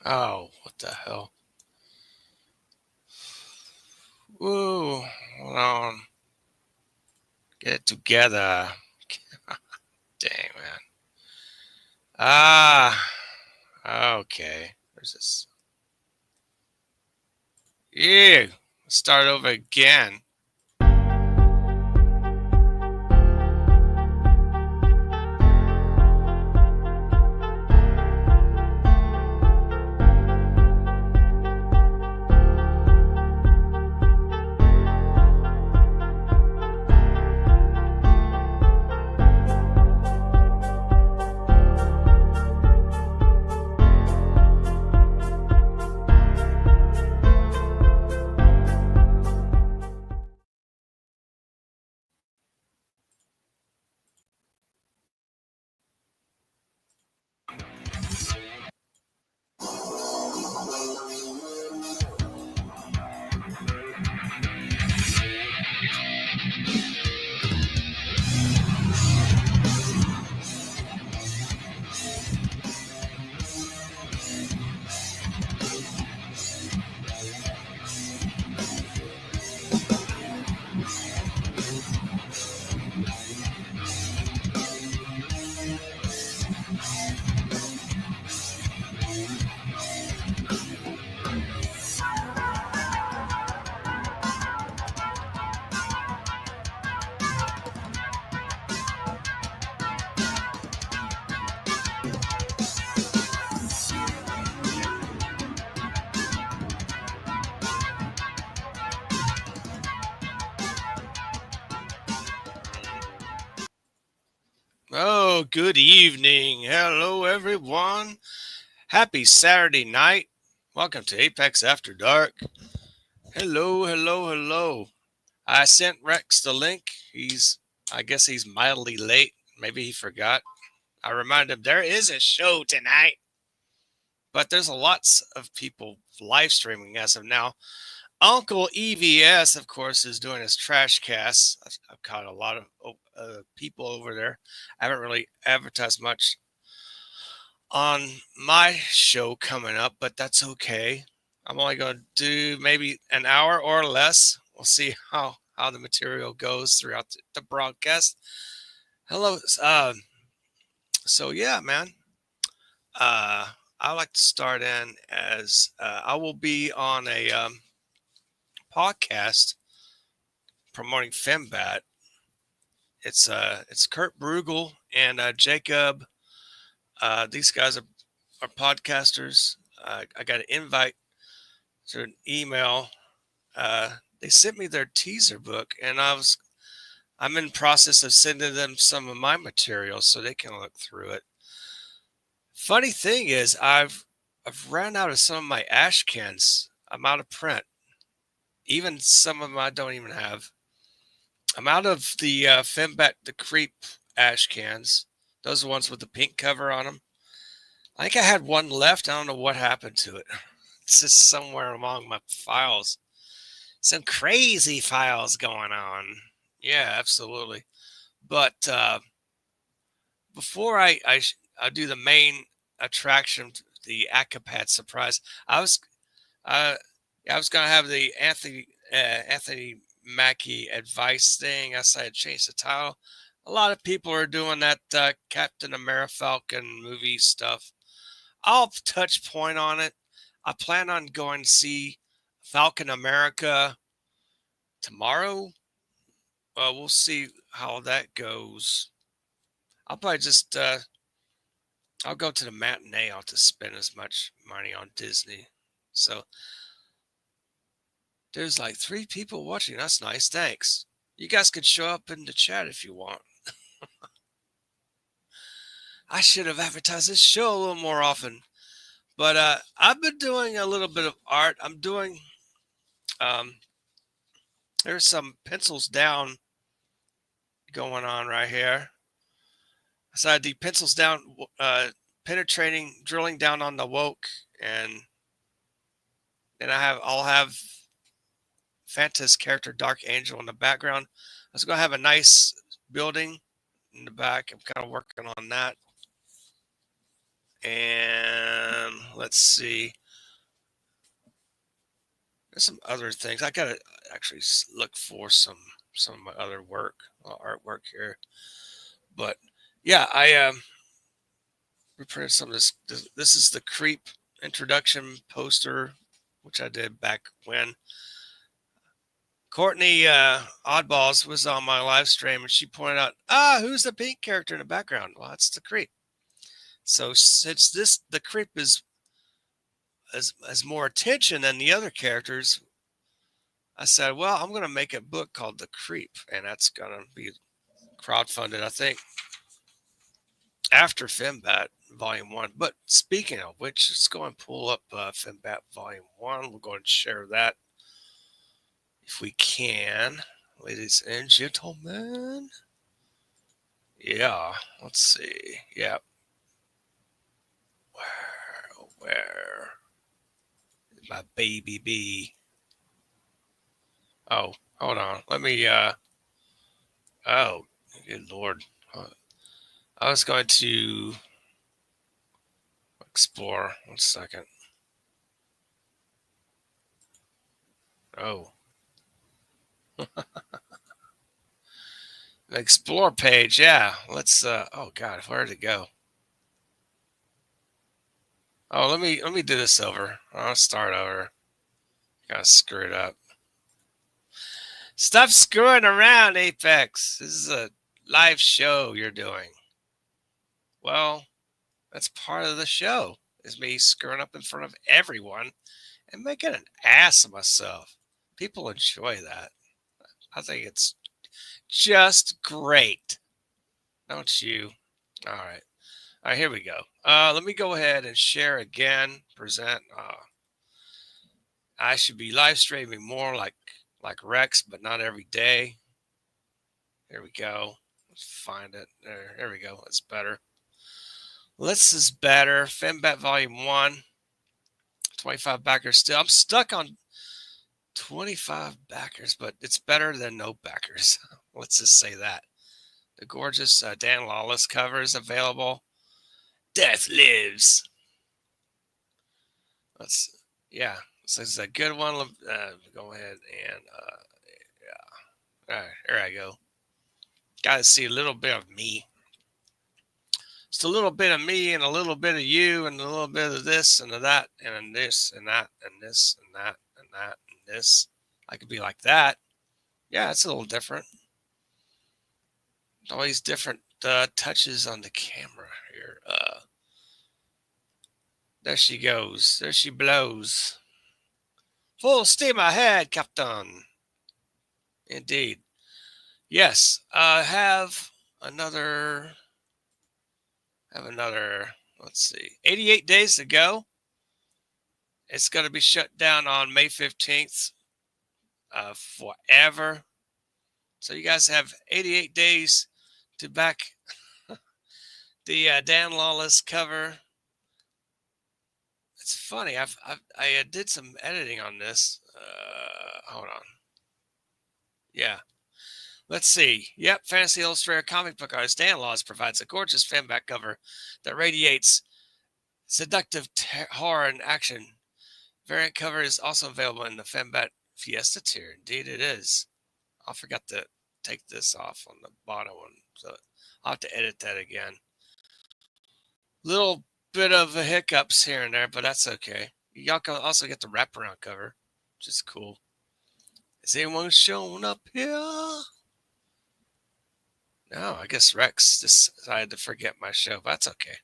Oh, what the hell? Woo, hold on. Get it together. Dang, man. Ah, okay. Where's this? Yeah, let's start over again. Oh, good evening. Hello, everyone. Happy Saturday night. Welcome to Apex After Dark. Hello, hello, hello. I sent Rex the link. I guess he's mildly late. Maybe he forgot. I reminded him there is a show tonight, but there's a lots of people live streaming as of now. Uncle EVS, of course, is doing his trash cast. I've caught a lot of people over there. I haven't really advertised much on my show coming up, but that's okay. I'm only going to do maybe an hour or less. We'll see how the material goes throughout the broadcast. Hello. So yeah, man. Uh, I like to start in as I will be on a podcast promoting Fembat. It's Kurt Brugel and Jacob. These guys are podcasters. I got an invite to an email. They sent me their teaser book, and I'm in process of sending them some of my material so they can look through it. Funny thing is, I've ran out of some of my ash cans. I'm out of print. Even some of them I don't even have. I'm out of the Fembat the Creep ash cans. Those are ones with the pink cover on them. I think I had one left. I don't know what happened to it. It's just somewhere among my files. Some crazy files going on. Yeah, absolutely. But before I do the main attraction, the AKAPAD surprise, I was uh, I was gonna have the Anthony Mackie advice thing. I said change the title. A lot of people are doing that Captain America Falcon movie stuff. I'll touch point on it. I plan on going to see Falcon America tomorrow. We'll see how that goes. I'll probably just I'll go to the matinee. I'll just spend as much money on Disney. So there's like 3 people watching. That's nice. Thanks. You guys could show up in the chat if you want. I should have advertised this show a little more often. But I've been doing a little bit of art. I'm doing um, there's some pencils down going on right here. So I do pencils down, penetrating, drilling down on the woke, and then I'll have Fanta's character Dark Angel in the background. I was gonna have a nice building in the back. I'm kind of working on that, and let's see. There's some other things. I gotta actually look for some of my other work, artwork here. But yeah, I reprinted some of this. This is the Creep introduction poster, which I did back when Courtney Oddballs was on my live stream, and she pointed out, who's the pink character in the background? Well, that's the Creep. So since the Creep has more attention than the other characters, I said, well, I'm going to make a book called The Creep, and that's going to be crowdfunded, I think, after Fembat Volume 1. But speaking of which, let's go and pull up Fembat Volume 1. We'll go and share that if we can, ladies and gentlemen. Yeah, let's see. Yeah. Where? My baby bee. Oh, hold on. Let me, oh, good Lord. I was going to explore. 1 second. Oh. The explore page, yeah. Let's, oh God, where did it go? Oh, let me do this over. I'll start over. Gotta screw it up. Stop screwing around, Apex. This is a live show you're doing. Well, that's part of the show, is me screwing up in front of everyone and making an ass of myself. People enjoy that. I think it's just great. Don't you? All right. All right, here we go. Let me go ahead and share again. Present. I should be live streaming more like Rex, but not every day. Here we go. Let's find it. There we go. That's better. This is better. Fembat Volume 1. 25 backers still. I'm stuck on 25 backers, but it's better than no backers. Let's just say that. The gorgeous Dan Lawless cover is available. Death lives. Yeah. So this is a good one. Go ahead and yeah. All right, here I go. Got to see a little bit of me. Just a little bit of me and a little bit of you and a little bit of this and of that and this and that and this and that and that and this. I could be like that. Yeah, it's a little different. All these different touches on the camera here. There she goes. There she blows. Full steam ahead, Captain. Indeed. Yes, have another, let's see, 88 days to go. It's going to be shut down on May 15th forever. So you guys have 88 days to back the Dan Lawless cover. It's funny. I did some editing on this. Hold on. Yeah. Let's see. Yep, Fantasy Illustrator comic book artist Dan Laws provides a gorgeous Fembat cover that radiates seductive horror and action. Variant cover is also available in the Fembat Fiesta tier. Indeed, it is. I forgot to take this off on the bottom one, so I'll have to edit that again. Little bit of hiccups here and there, but that's okay. Y'all can also get the wraparound cover, which is cool. Is anyone showing up here? No, I guess Rex decided to forget my show. But that's okay.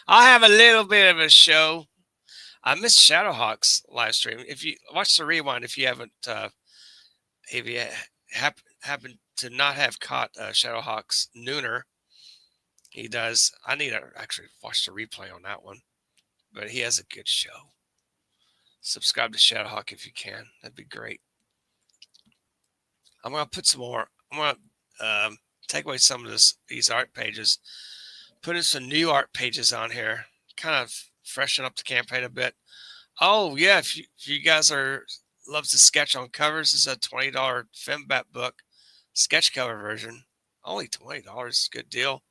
I'll have a little bit of a show. I missed Shadowhawk's live stream. If you watch the rewind, if you haven't, if you happen to not have caught Shadowhawk's Nooner, he does. I need to actually watch the replay on that one, but he has a good show. Subscribe to Shadowhawk if you can. That'd be great. I'm gonna put some more. I'm gonna take away some of these art pages, put in some new art pages on here, kind of freshen up the campaign a bit. Oh yeah, if you guys love to sketch on covers, this is a $20 Fembat book, sketch cover version. Only $20, good deal.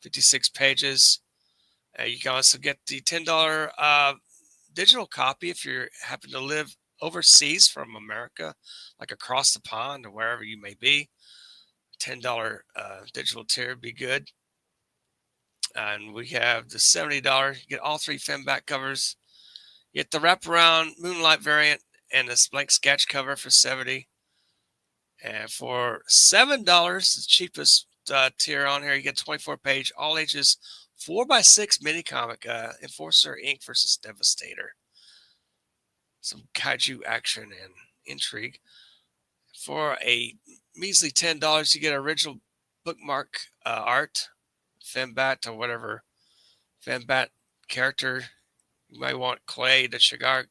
56 pages, You can also get the $10 digital copy if you happen to live overseas from America, like across the pond or wherever you may be. $10 digital tier would be good. And we have the $70. You get all three fin back covers. You get the wraparound Moonlight variant and this blank sketch cover for $70. And for $7, the cheapest tier on here, you get 24-page, all ages, 4x6 mini comic, Enforcer Inc. versus Devastator. Some kaiju action and intrigue. For a measly $10, you get original bookmark art, Fembat or whatever Fembat character. You might want Clay, a cigar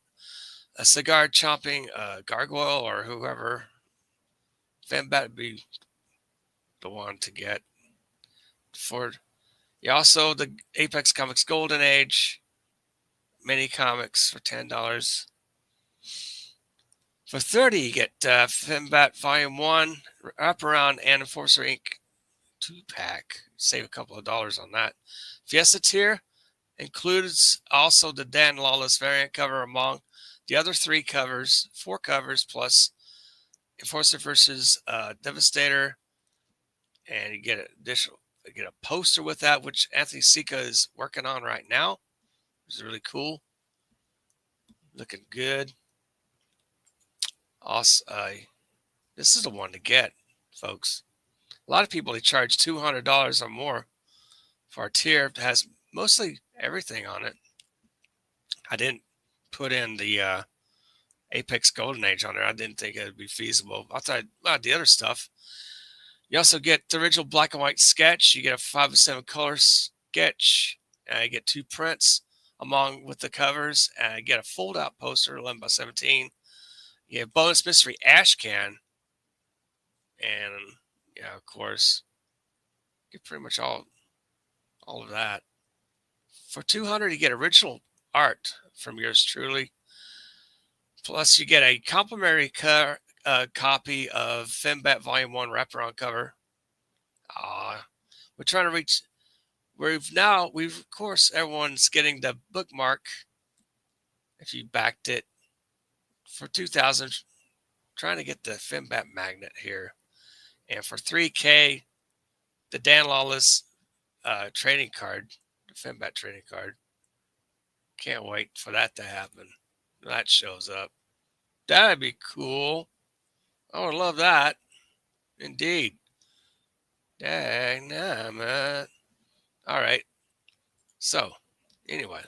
chomping gargoyle, or whoever. Fembat would be the one to get. For you also the Apex Comics Golden Age mini comics for $10. For $30, you get Fembat Volume 1, Wraparound, and Enforcer Inc. 2-pack. Save a couple of dollars on that. Fiesta tier includes also the Dan Lawless variant cover among the other 4 covers, plus Enforcer versus Devastator. And you get a poster with that, which Anthony Sika is working on right now. It's really cool. Looking good. Also, this is the one to get, folks. A lot of people, they charge $200 or more for our tier. It has mostly everything on it. I didn't put in the Apex Golden Age on there. I didn't think it would be feasible. I thought the other stuff. You also get the original black and white sketch. You get a 5:7 color sketch. You get 2 prints along with the covers. You get a fold-out poster, 11x17. You have bonus mystery ash can. And, yeah, of course, you get pretty much all of that. For $200, you get original art from yours truly. Plus, you get a complimentary copy of Fembat Volume 1 wraparound cover. We're trying to reach. Of course, everyone's getting the bookmark. If you backed it for $2,000, trying to get the Fembat magnet here. And for $3K, the Dan Lawless trading card, the Fembat trading card. Can't wait for that to happen. That shows up. That'd be cool. I would love that. Indeed. Dang, nah, man. All right. So, anyway.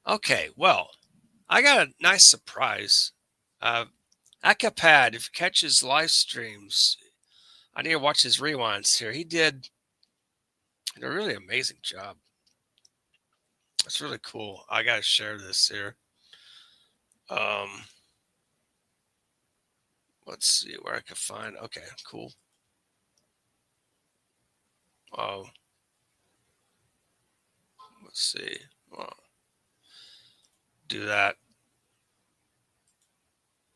Okay, well, I got a nice surprise. AKAPAD, if you catch his live streams, I need to watch his rewinds here. He did a really amazing job. It's really cool. I got to share this here. Let's see where I can find. Okay, cool. Oh, let's see. Well, do that.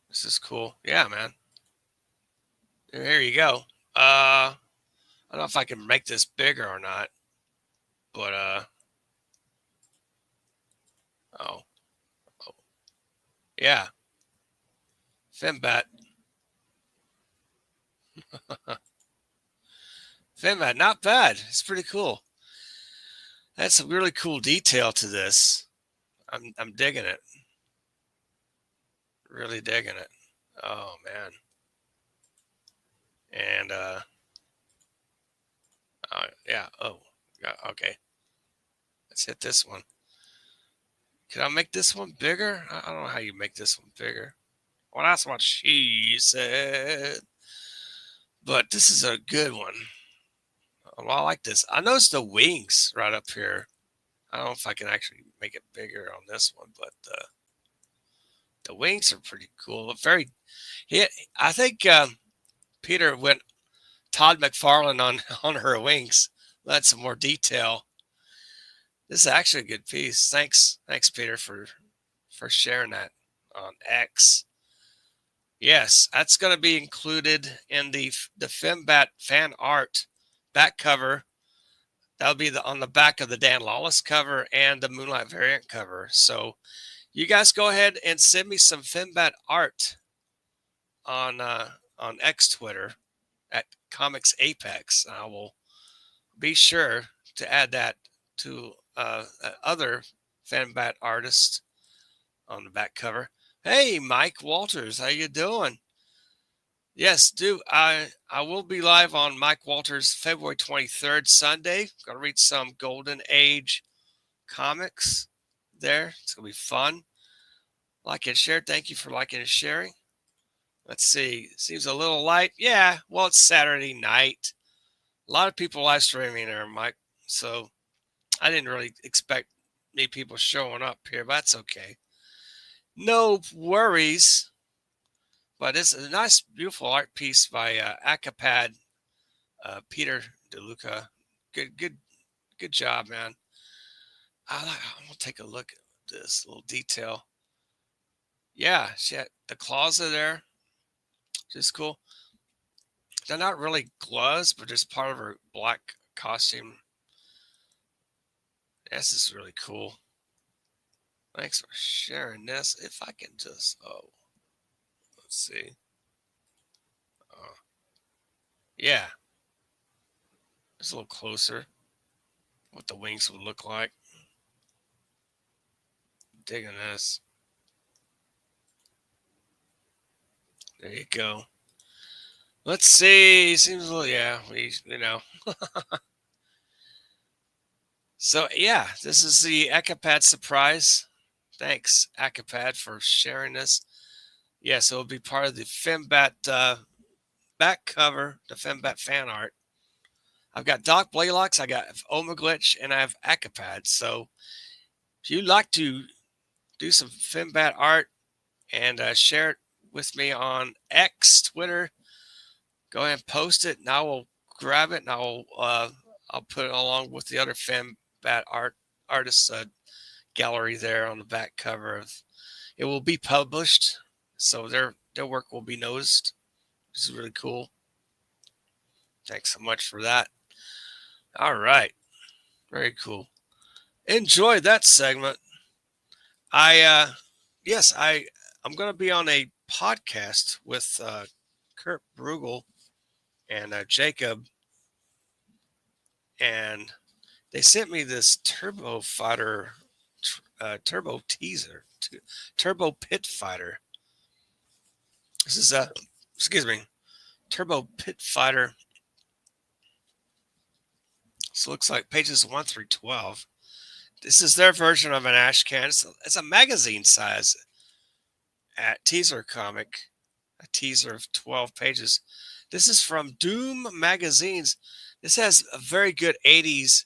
This is cool. Yeah, man. There you go. I don't know if I can make this bigger or not, but oh, yeah, Fembat. Fembat, not bad. It's pretty cool. That's a really cool detail to this. I'm digging it. Really digging it. Oh man. And yeah. Oh, yeah. Okay. Let's hit this one. Can I make this one bigger? I don't know how you make this one bigger. Well, that's what she said. But this is a good one. Well, I like this. I noticed the wings right up here. I don't know if I can actually make it bigger on this one, but the wings are pretty cool. I think Peter went Todd McFarlane on her wings. That's some more detail. This is actually a good piece. Thanks, Peter, for sharing that on X. Yes, that's going to be included in the Fembat fan art back cover. That'll be on the back of the Dan Lawless cover and the Moonlight variant cover. So you guys go ahead and send me some Finbat art on X Twitter at Comics Apex. I will be sure to add that to other Finbat artists on the back cover. Hey, Mike Walters, how you doing? Yes, do I will be live on Mike Walters February 23rd Sunday. Gonna read some Golden Age comics there. It's gonna be fun. Like and share. Thank you for liking and sharing. Let's see. Seems a little light. Yeah, well, it's Saturday night. A lot of people live streaming there, Mike. So I didn't really expect many people showing up here, but that's okay. No worries. But it's a nice, beautiful art piece by AKAPAD, Peter DeLuca. Good job, man. I'm gonna take a look at this little detail. Yeah, she had the claws are there, just cool. They're not really gloves, but just part of her black costume. This is really cool. Thanks for sharing this. If I can just, let's see. Yeah, it's a little closer. What the wings would look like. Digging this. There you go. Let's see. Seems a little, yeah, So, yeah, this is the AKAPAD surprise. Thanks, AKAPAD, for sharing this. Yes, it'll be part of the Fembat back cover, the Fembat fan art. I've got Doc Blaylocks, I got Omeglitch, and I have AKAPAD. So, if you'd like to do some Fembat art and share it with me on X, Twitter, go ahead and post it, and I will grab it, and I'll put it along with the other Fembat artists gallery there on the back cover. It will be published, so their work will be noticed. This is really cool. Thanks so much for that. All right, very cool. Enjoyed that segment. I'm going to be on a podcast with Kurt Brugel and Jacob, and they sent me this Turbo Fighter, Turbo Teaser, Turbo Pit Fighter. This is Turbo Pit Fighter. So it looks like pages 1 through 12. This is their version of an ash can. It's a magazine size teaser comic, a teaser of 12 pages. This is from Doom Magazines. This has a very good 80s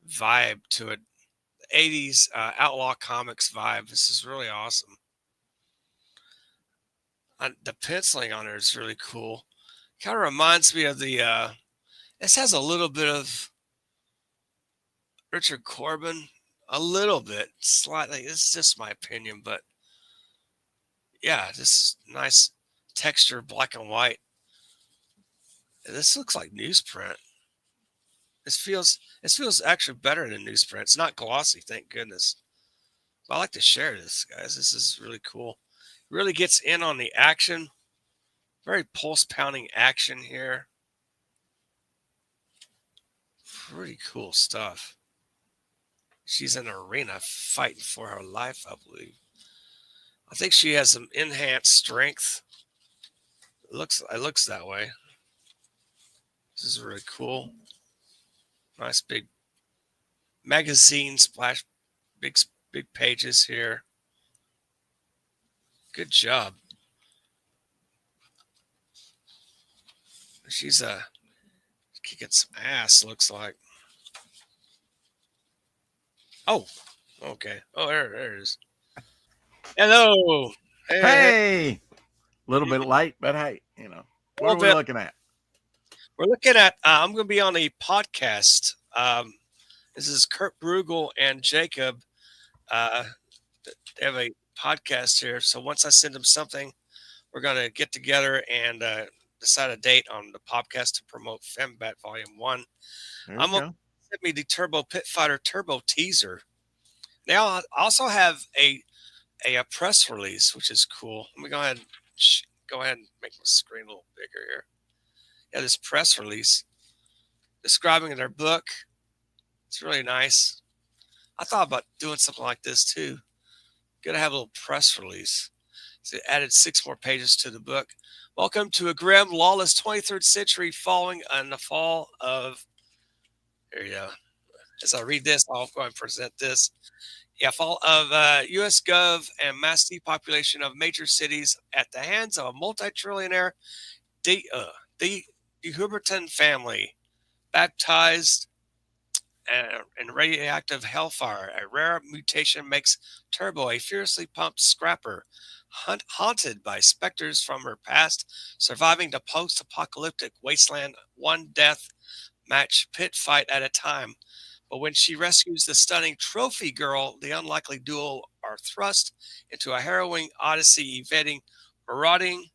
vibe to it. 80s outlaw comics vibe. This is really awesome. The penciling on it is really cool. Kind of reminds me of this has a little bit of Richard Corbin, a little bit, slightly. It's just my opinion, but yeah, this is nice texture, black and white. This looks like newsprint. This feels actually better than newsprint. It's not glossy, thank goodness. But I like to share this, guys. This is really cool. Really gets in on the action. Very pulse pounding action here. Pretty cool stuff. She's in an arena fighting for her life, I believe. I think she has some enhanced strength. It looks that way. This is really cool. Nice big magazine splash, big pages here. Good job. She's kicking some ass, looks like. Oh, okay. Oh, there it is. Hello. Hey. A little bit late, but hey, what are we looking at? We're looking at, I'm going to be on a podcast. This is Kurt Brugel and Jacob. They have a podcast here. So once I send them something, we're going to get together and decide a date on the podcast to promote Fembat Volume 1. I'm going to sent me the Turbo Pit Fighter Turbo teaser. They also have a press release, which is cool. Let me go ahead and make my screen a little bigger here. Yeah, this press release describing their book. It's really nice. I thought about doing something like this too. Gotta have a little press release. So it added 6 more pages to the book. Welcome to a grim, lawless 23rd century following on the fall of. Here you go. As I read this, I'll go and present this. Yeah, fall of U.S. Gov and mass depopulation of major cities at the hands of a multi-trillionaire De, De, De Huberton family, baptized in radioactive hellfire. A rare mutation makes Turbo a fiercely pumped scrapper, haunted by specters from her past, surviving the post-apocalyptic wasteland one death match pit fight at a time. But when she rescues the stunning trophy girl, the unlikely duo are thrust into a harrowing odyssey, evading marauding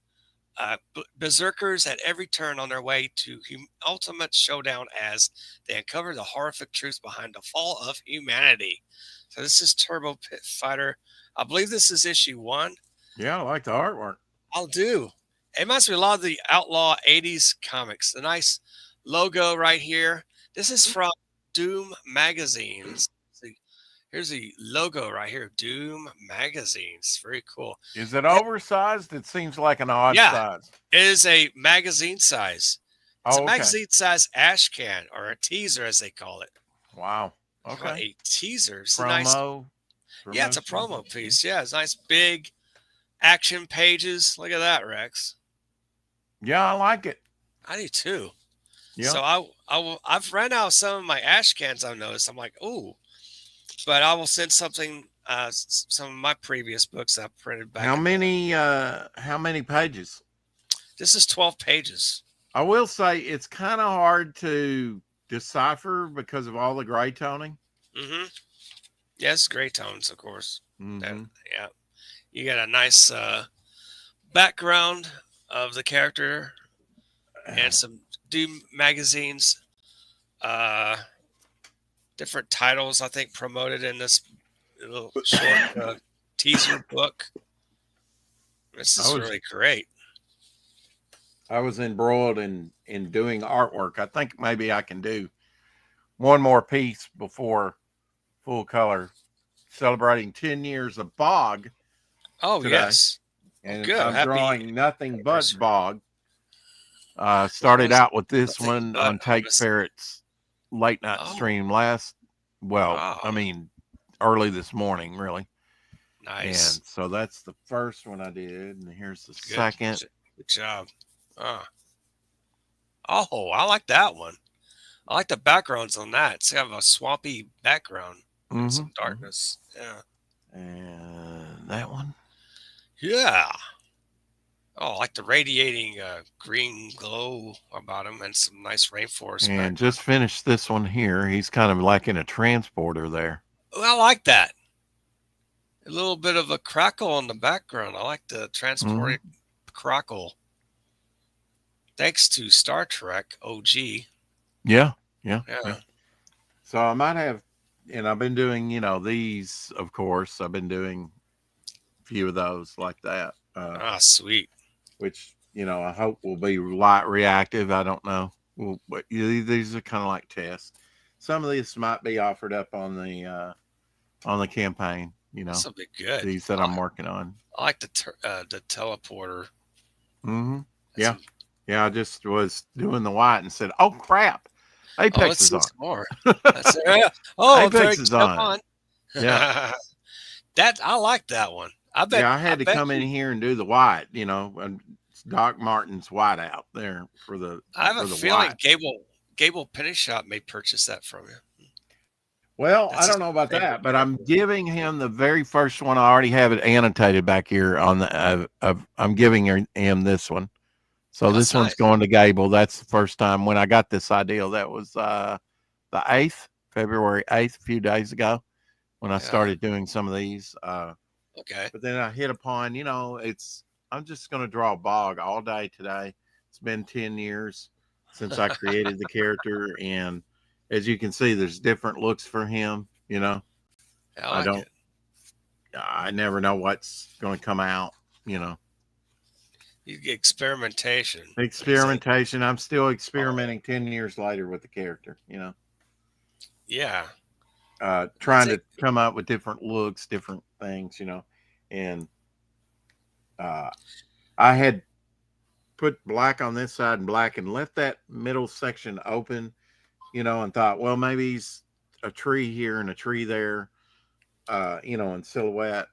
berserkers at every turn on their way to ultimate showdown as they uncover the horrific truth behind the fall of humanity. So this is Turbo Pit Fighter. I believe this is issue 1. Yeah, I like the artwork. I'll do. It reminds me a lot of the outlaw 80s comics. The nice logo right here. This is from Doom Magazines. See, here's the logo right here. Doom Magazines. Very cool. Is it oversized? It seems like an odd Yeah, size. it is a magazine size. It's a Oh, okay. magazine size ash can or a teaser, as they call it. Wow. Call it Okay. a teaser. It's a nice. Promo. Yeah, it's a Promotion. promo piece. Yeah, it's nice big action pages. Look at that, Rex. Yeah, I like it. I do too. Yeah. So I've ran out of some of my ash cans. I've noticed. I'm like, ooh, but I will send something. Some of my previous books I printed back. How many pages? This is 12 pages. I will say it's kind of hard to decipher because of all the gray toning. Mm-hmm. Yes, gray tones, of course. Mm-hmm. Yeah, you got a nice background of the character and some Doom magazines, different titles I think promoted in this little short teaser book. This is really great. I was embroiled in doing artwork. I think maybe I can do one more piece before full color, celebrating 10 years of Bog. Oh today. yes, and good. I'm Happy drawing nothing but anniversary. Bog. Started out with this Nothing one but on Take August. Ferret's late night stream Wow. early this morning, really. Nice. And so that's the first one I did, and here's the second. Good job. Oh, I like that one. I like the backgrounds on that. It's kind of a swampy background and some darkness. Yeah. And that one. Yeah. Oh, I like the radiating green glow about him and some nice rainforest. And just finished this one here. He's kind of like in a transporter there. Oh, I like that. A little bit of a crackle in the background. I like the transported crackle. Thanks to Star Trek OG. Yeah. So I might have, and I've been doing, these, of course. I've been doing a few of those like that. Sweet. Which, I hope will be light reactive. I don't know. Well, but these are kind of like tests. Some of these might be offered up on the campaign. This will be good. These that I'm working on. I like the teleporter. Mm-hmm. Yeah. Yeah, I just was doing the white and said, "Oh crap, Apex is on." More. Apex is on. Yeah, that I like that one. I bet. Yeah, I had to come in here and do the white. And Doc Martin's white out there for the. I have for a the feeling white. Gable Penny Shop may purchase that from you. Well, I don't know about that, but I'm giving him the very first one. I already have it annotated back here on the. I'm giving him this one. So this one's going to Gable. That's the first time when I got this idea. That was the 8th, February 8th, a few days ago when I started doing some of these. Okay. But then I hit upon, I'm just going to draw Bog all day today. It's been 10 years since I created the character. And, as you can see, there's different looks for him. I I like don't, it. I never know what's going to come out. You know, You get experimentation. Is that? experimentation. I'm still experimenting 10 years later with the character. Yeah. I Trying think. to come up with different looks, different things. And uh, I had put black on this side and black and left that middle section open, and thought, well, maybe he's a tree here and a tree there, in silhouette.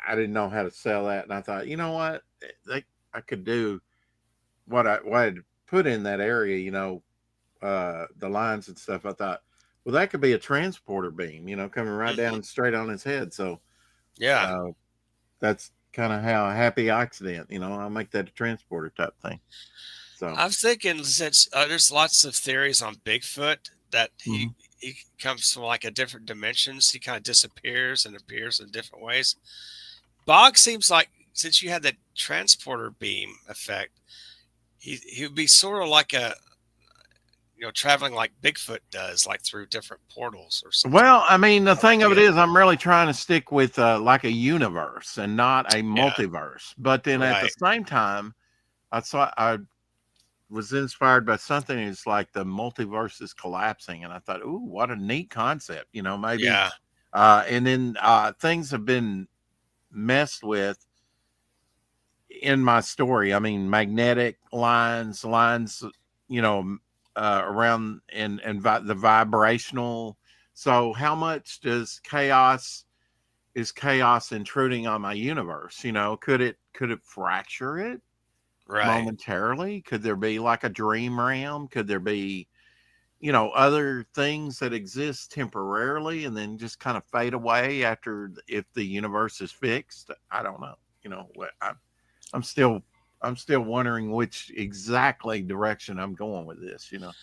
I didn't know how to sell that, and I thought, you know what, I could do what I'd put in that area, the lines and stuff. I thought, well, that could be a transporter beam, coming right Mhm. down straight on his head. So Yeah. uh, that's kind of how a happy accident, I'll make that a transporter type thing. So, I'm thinking since there's lots of theories on Bigfoot that he mhm. he comes from like a different dimensions. He kind of disappears and appears in different ways. Bog seems like since you had that transporter beam effect, he would be sort of like a traveling like Bigfoot does, like through different portals or something. Well, I mean, the That would thing of be it a is, I'm really trying to stick with like a universe and not a yeah, multiverse. But then at the right. same time, I was inspired by something. It's like the multiverse is collapsing, and I thought, ooh, what a neat concept. Maybe. Yeah, And then things have been messed with in my story. I mean, magnetic lines, around the vibrational. So, how much does chaos intruding on my universe? Could it fracture it right. momentarily? Could there be like a dream realm? Could there be other things that exist temporarily and then just kind of fade away after if the universe is fixed? I don't know. I'm still I'm still wondering which exactly direction I'm going with this, I'm and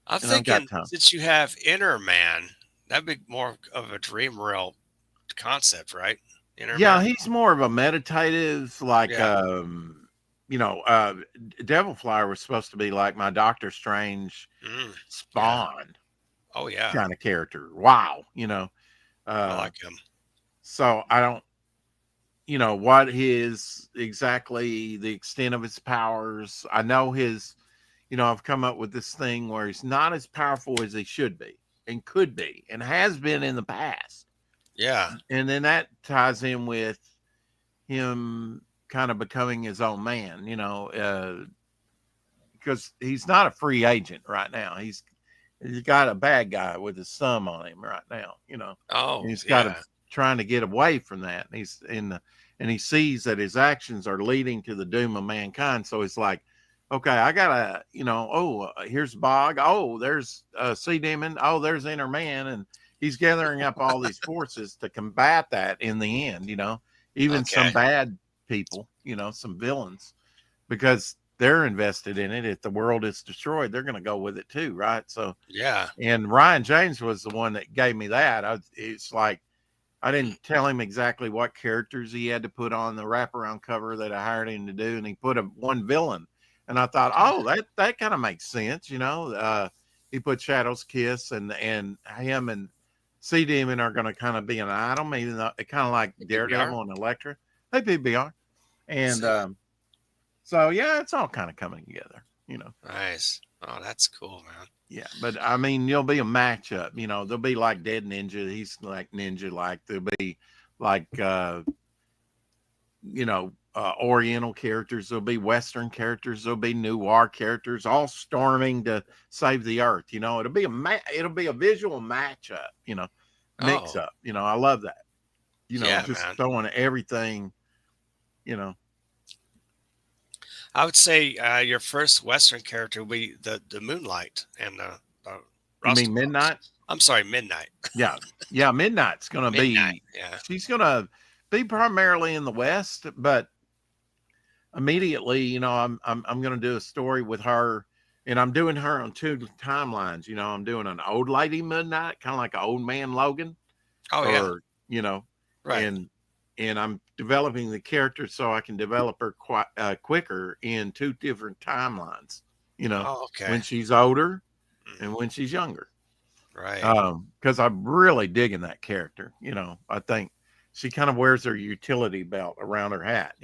I've got thinking time. since you have Inner Man, that'd be more of a dream realm concept, right? Inner Yeah, Man. he's more of a meditative, like Yeah. Devil Flyer was supposed to be like my Doctor Strange Mm, yeah. Spawn Oh yeah. kind of character. Wow, I uh like him. so I don't what his exactly the extent of his powers. I know I've come up with this thing where he's not as powerful as he should be and could be and has been in the past. Yeah. And then that ties in with him kind of becoming his own man, because he's not a free agent right now. He's got a bad guy with his thumb on him right now, and Oh he's got to yeah. trying to get away from that. And he's in the and he sees that his actions are leading to the doom of mankind. So it's like, okay, I gotta, here's Bog. Oh, there's Sea Demon. Oh, there's Inner Man, and he's gathering up all these forces to combat that in the end. Even some Okay. bad people, some villains, because they're invested in it. If the world is destroyed, they're going to go with it too, right? So, Yeah. and Ryan James was the one that gave me that. It's like I didn't tell him exactly what characters he had to put on the wraparound cover that I hired him to do, and he put one villain, and I thought, oh, that kind of makes sense. He put Shadow's Kiss, and him and Sea Demon are going to kind of be an item, even though it kind of like Hey, PBR. Daredevil and Elektra. They PBR, and See. so yeah, it's all kind of coming together. Nice. Oh, that's cool, man. Yeah, but I mean, there'll be a matchup. There'll be like Dead Ninja. He's like Ninja. Like there'll be like Oriental characters. There'll be Western characters. There'll be noir characters, all storming to save the Earth. It'll be a visual matchup. Mix Oh up. I love that. yeah, Just man. throwing everything. You know, I would say your first Western character would be the Moonlight and the you mean Rostabroks. Midnight? I'm sorry, Midnight. Yeah, yeah. Midnight's gonna Midnight. be. Yeah. She's gonna be primarily in the West, but immediately, I'm going to do a story with her, and I'm doing her on two timelines. I'm doing an old lady Midnight, kind of like an old man Logan, Oh yeah. or you know, Right. and I'm developing the character so I can develop her quicker in two different timelines. Oh okay. When she's older Hmm. and when she's younger. Right. Because I'm really digging that character. I think she kind of wears her utility belt around her hat.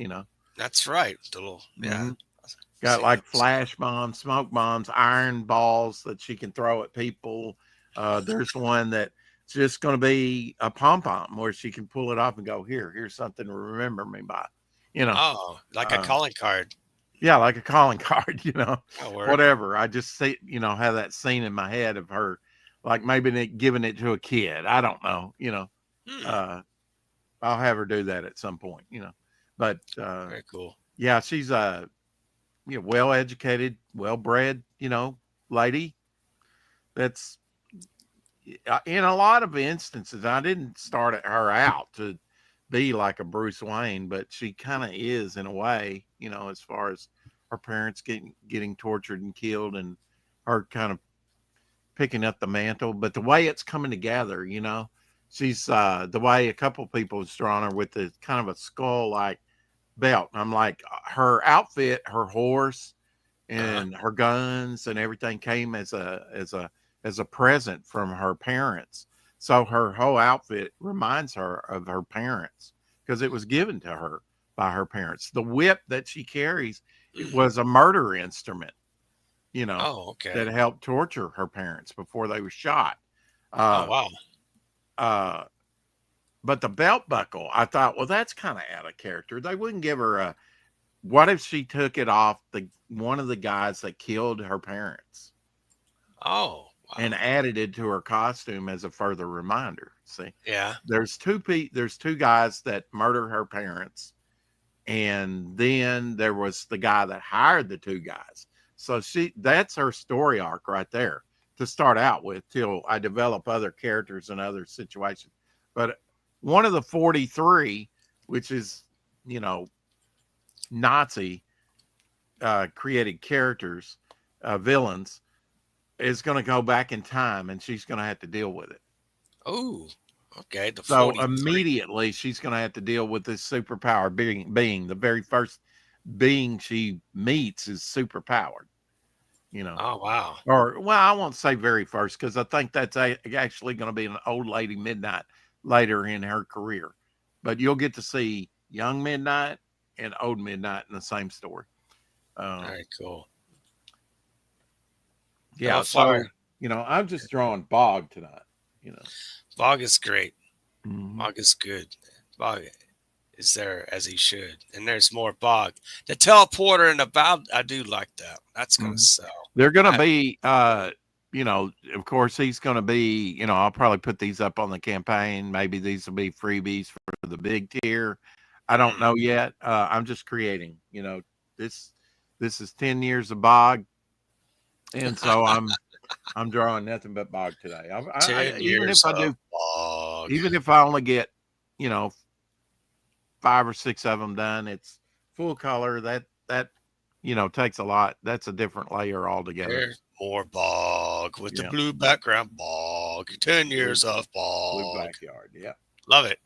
That's right. The little, yeah. Hmm. I've Got seen like those. flash bombs, smoke bombs, iron balls that she can throw at people. There's one that's just going to be a pom pom where she can pull it off and go, here's something to remember me by. You know, Oh, like a um, calling card. yeah, like a calling card, That'll work. whatever. I just see, have that scene in my head of her, like maybe giving it to a kid. I don't know. Hmm. Uh, I'll have her do that at some point. But Very cool. yeah, she's a well educated, well bred, lady. That's in a lot of instances. I didn't start her out to be like a Bruce Wayne, but she kind of is in a way, as far as her parents getting tortured and killed, and her kind of picking up the mantle. But the way it's coming together, she's the way a couple people have drawn her with the kind of a skull like belt. I'm like her outfit, her horse, Uh-huh. and her guns and everything came as a present from her parents. So her whole outfit reminds her of her parents because it was given to her by her parents. The whip that she carries, it Mm. was a murder instrument, you know, Oh, okay. that helped torture her parents before they were shot. Oh, Uh, wow. uh, but the belt buckle, I thought, well, that's kind of out of character. They wouldn't give her a. What if she took it off the one of the guys that killed her parents Oh, and wow. added it to her costume as a further reminder? See, Yeah. there's two guys that murder her parents, and then there was the guy that hired the two guys. So that's her story arc right there to start out with till I develop other characters and other situations. But one of the 43, which is, you know, Nazi created characters, villains, is going to go back in time and she's going to have to deal with it. Oh, okay. The So 43. immediately she's going to have to deal with this superpower being the very first being she meets is superpowered, you know. Oh, wow. Or well, I won't say very first because I think that's actually going to be an old lady Midnight later in her career. But you'll get to see young Midnight and old Midnight in the same story. Um, Very cool. So yeah, far, so I'm just drawing Bog tonight. You know. Bog is great. Hmm. Bog is good. Bog is there as he should. And there's more Bog. The teleporter and the bow, I do like that. That's going to Hmm. sell. They're going to I, be, of course, he's going to be, I'll probably put these up on the campaign. Maybe these will be freebies for the big tier. I don't mm, know yet. I'm just creating. This this is 10 years of Bog, and so I'm drawing nothing but Bog today. 10 Even if years I of do, Bog. even if I only get, you know, 5 or 6 of them done, it's full color. That takes a lot. That's a different layer altogether. There's more Bog with the Yeah, blue background. Bog. 10 blue years of blue Bog. backyard. Yeah, Love it.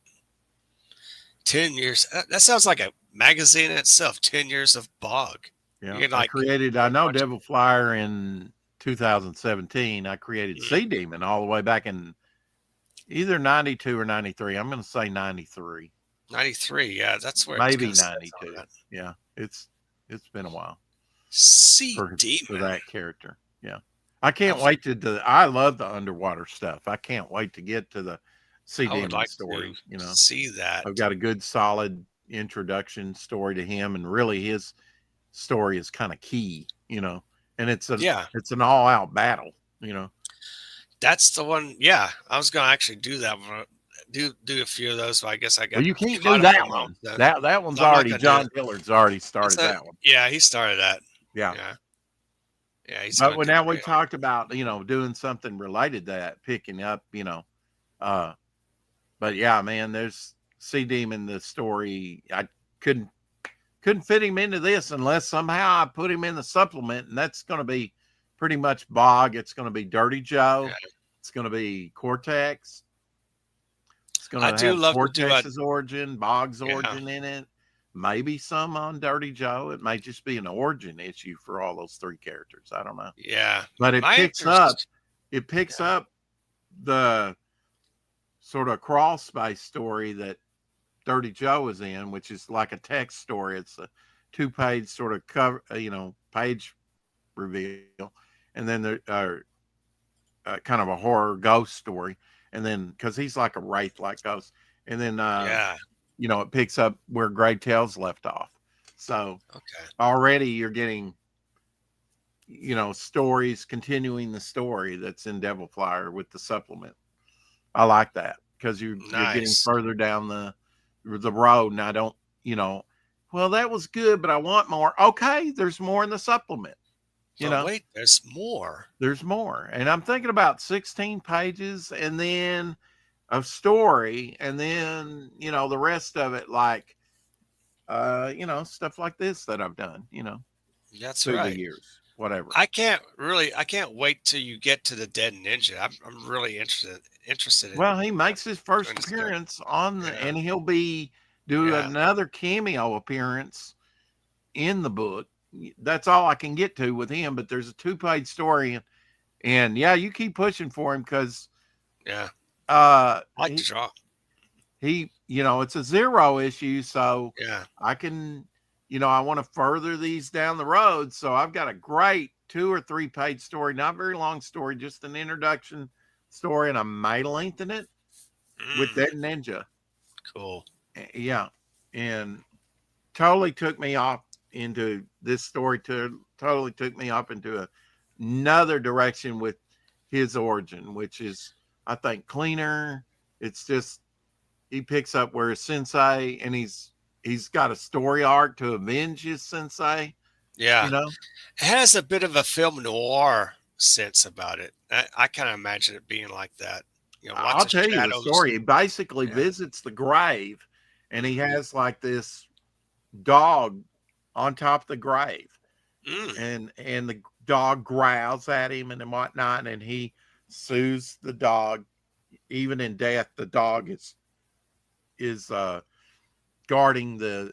10 years. That sounds like a magazine in itself. 10 years of Bog. You yeah. can like I have a know bunch of. Devil Flyer in 2017. I created Mm, Sea Demon all the way back in either 92 or 93. I'm going to say 93, 93. Yeah, that's where it's going maybe to set on 92. that. Yeah, it's been a while Sea for Demon. that character. Yeah. I I'll, can't wait I love the underwater stuff. I can't wait to get to the Sea I would Demon like to story. see that. I've got a good solid introduction story to him, and really his story is kind of key. And Yeah, it's an all out battle. that's the one. Yeah, I was going to actually do that one. Do a few of those, but I guess I Well, got you can't do caught up that in one. that. That one's So I'm not already going to do John it. Dillard's already That's started a, that one. yeah, he started that. Yeah. Yeah, yeah, he's But going when to do now we great. talked about, doing something related to that, picking up. Uh but yeah, man, there's Sea Demon the story. I couldn't couldn't fit him into this unless somehow I put him in the supplement, and that's going to be pretty much Bog. It's going to be Dirty Yeah, Joe. It's going to be Cortex. It's going I to do have love to do a. Cortex's origin, Bog's Yeah, origin in it. Maybe some on Dirty Joe. It may just be an origin issue for all those three characters. I don't know. yeah. But it My picks up. interest. It picks Yeah, up the sort of crawl space story that Dirty Joe is in, which is like a text story. It's a 2-page sort of cover, page reveal, and then there are kind of a horror ghost story, and then because he's like a wraith like ghost, and then Yeah. it picks up where Gray Tales left off. So Okay. already you're getting stories continuing the story that's in Devil Flyer with the supplement. I like that because you're getting Nice. further down the road, and I don't, you know, well, that was good, but I want more. Okay, there's more in the supplement. You But know, wait, there's more. there's more, and I'm thinking about 16 pages, and then a story, and then the rest of it, like stuff like this that I've done, That's through the right. years, whatever. I can't wait till you get to the Dead Ninja. I'm really interested Well, in he makes his first doing this character. appearance on Yeah. and he'll be do Yeah. another cameo appearance in the book. That's all I can get to with him, but there's a 2-page story, and yeah, you keep pushing for him because Yeah. uh I like to draw. it's a 0 issue, so Yeah. I can I want to further these down the road. So I've got a great 2 or 3 page story, not very long story, just an introduction story, and I may lengthen it with Mm, that ninja. cool. Yeah. And totally took me off into this story totally took me off into another direction with his origin, which is I think cleaner. It's just he picks up where his sensei, and he's got a story arc to avenge his sensei, you Yeah. know. It has a bit of a film noir sense about it. I kind of imagine it being like that. Lots I'll of tell you the shadows. story. He basically Yeah. visits the grave, and he Mm, has like this dog on top of the grave, mm, and the dog growls at him and whatnot, and he soothes the dog. Even in death, the dog is guarding the